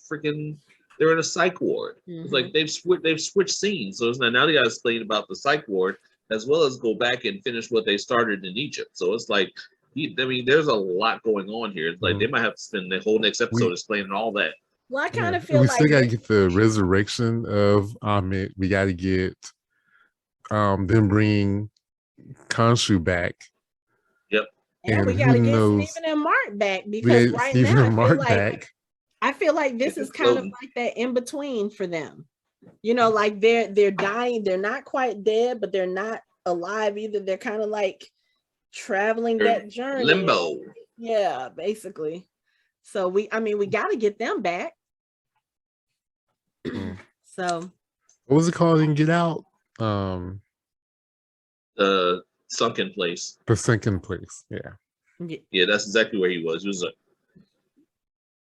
psych ward. It's like they've switched scenes. So it's now they got to explain about the psych ward as well as go back and finish what they started in Egypt. So it's like, there's a lot going on here. It's like they might have to spend the whole next episode explaining all that. Well, I kind of feel we like still got to get the resurrection of Ammit. We got to get them bring Khonshu back. Yep. And we got to get Steven and Marc back because right now I feel like this is kind of like that in between for them. Like they're dying. They're not quite dead, but they're not alive either. They're kind of like traveling that journey. Limbo. Yeah, basically. So we got to get them back. So what was it called in Get Out? The sunken place. The sunken place. Yeah, that's exactly where he was. He was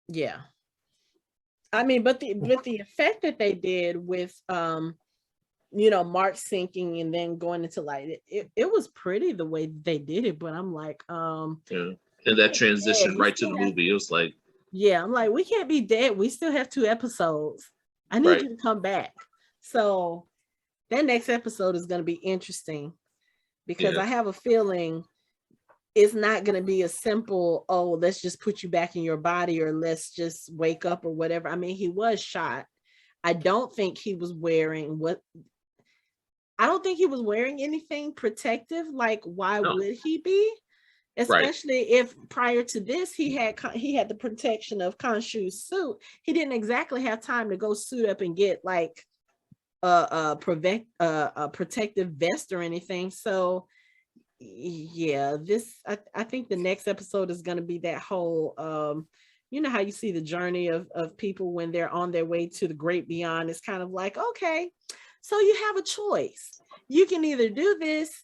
yeah. But the effect that they did with Marc sinking and then going into light, it was pretty the way they did it, but I'm like and that transition right to the movie, it was like, I'm like, we can't be dead. We still have 2 episodes. I need you to come back. So that next episode is going to be interesting because I have a feeling it's not going to be a simple, let's just put you back in your body or let's just wake up or whatever. He was shot. I don't think he was wearing anything protective. Like, why would he be? Especially if prior to this he had the protection of Khonshu's suit. He didn't exactly have time to go suit up and get like a protective vest or anything. So I think the next episode is going to be that whole how you see the journey of people when they're on their way to the great beyond. It's kind of like, okay, so you have a choice. You can either do this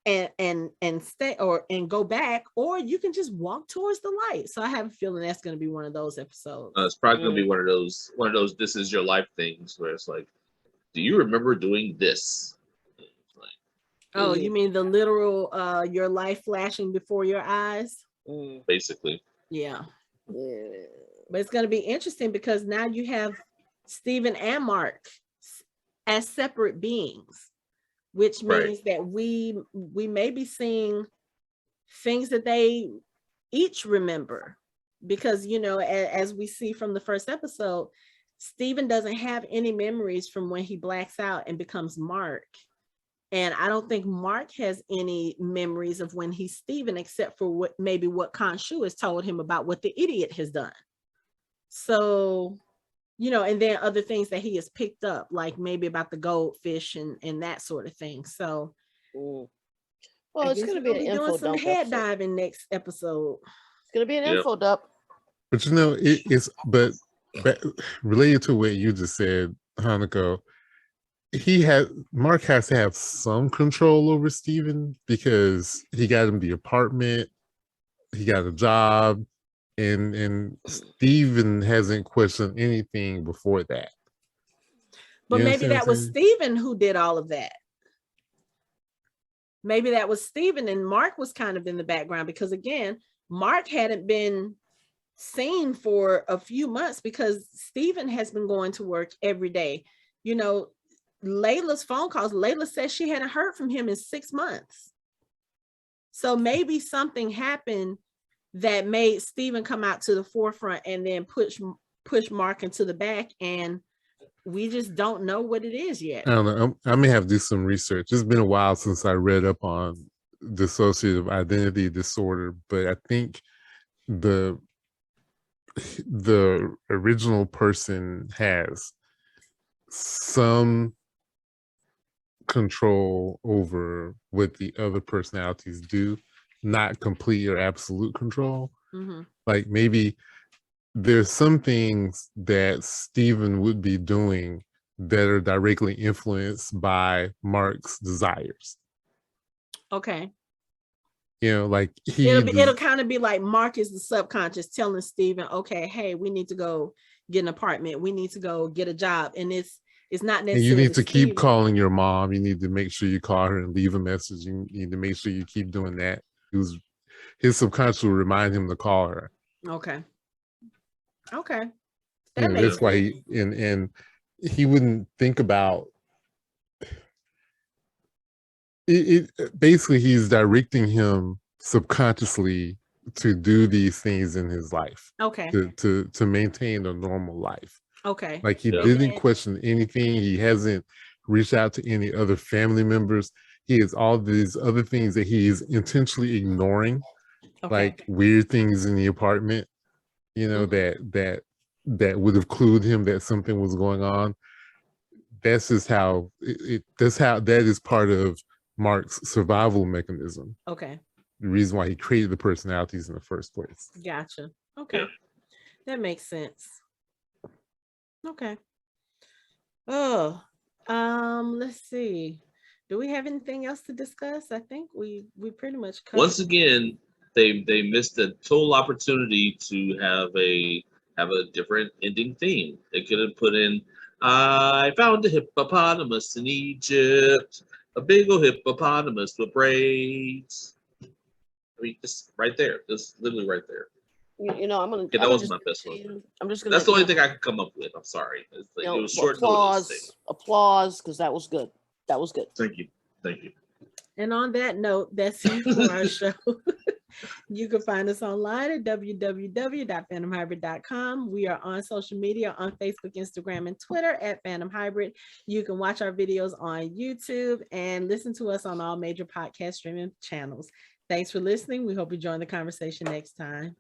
and stay and go back, or you can just walk towards the light. So I have a feeling that's going to be one of those episodes. It's probably going to be one of those this is your life things where it's like, do you remember doing this? Oh, you mean the literal your life flashing before your eyes? Basically. Yeah. But it's going to be interesting because now you have Steven and Marc as separate beings, which means that we may be seeing things that they each remember, because as we see from the first episode, Steven doesn't have any memories from when he blacks out and becomes Marc, and I don't think Marc has any memories of when he's Steven, except for what Khonshu has told him about what the idiot has done. So you know, and then other things that he has picked up, like maybe about the goldfish and that sort of thing. So Well, I it's guess going to we're be an gonna info doing some dump head episode. diving next episode. It's going to be an Yep. info dump. But you know, it's but related to what you just said, Hanako, Marc has to have some control over Steven because he got him the apartment, he got a job, and Steven hasn't questioned anything before that. But You maybe understand what that I'm was saying? Steven who did all of that. Maybe that was Steven and Marc was kind of in the background, because again, Marc hadn't been seen for a few months because Steven has been going to work every day. You know, Layla's phone calls, Layla says she hadn't heard from him in 6 months. So maybe something happened that made Steven come out to the forefront and then push Marc into the back, and we just don't know what it is yet. I don't know. I may have to do some research. It's been a while since I read up on dissociative identity disorder, but I think the original person has some control over what the other personalities do, not complete or absolute control. Mm-hmm. Like maybe there's some things that Steven would be doing that are directly influenced by Marc's desires. Okay. You know, like it'll kind of be like Marc is the subconscious telling Steven, okay, hey, we need to go get an apartment, we need to go get a job, and it's not necessarily. And you need to Steven. keep calling your mom. You need to make sure you call her and leave a message. You need to make sure you keep doing that. His subconscious will remind him to call her. Okay. That that's why he wouldn't think about it. Basically, he's directing him subconsciously to do these things in his life. Okay. To maintain a normal life. Okay. Like he didn't question anything. He hasn't reached out to any other family members. He has all these other things that he is intentionally ignoring, like weird things in the apartment, you know, that would have clued him that something was going on. That's just how that is part of Marc's survival mechanism. Okay. The reason why he created the personalities in the first place. Gotcha. Okay. Yeah. That makes sense. Okay. Oh, let's see. Do we have anything else to discuss? I think we pretty much covered. Once again, they missed a total opportunity to have a different ending theme. They could have put in, I found a hippopotamus in Egypt, a big old hippopotamus with braids. I mean, just right there, just literally right there. You know, I'm gonna. Yeah, that was my best one. I'm just gonna. That's the only thing I could come up with. I'm sorry. It was short notice. Applause, because that was good. That was good. Thank you. And on that note, that's it for our show. You can find us online at www.fandomhybrid.com. We are on social media on Facebook, Instagram, and Twitter at Fandom Hybrid. You can watch our videos on YouTube and listen to us on all major podcast streaming channels. Thanks for listening. We hope you join the conversation next time.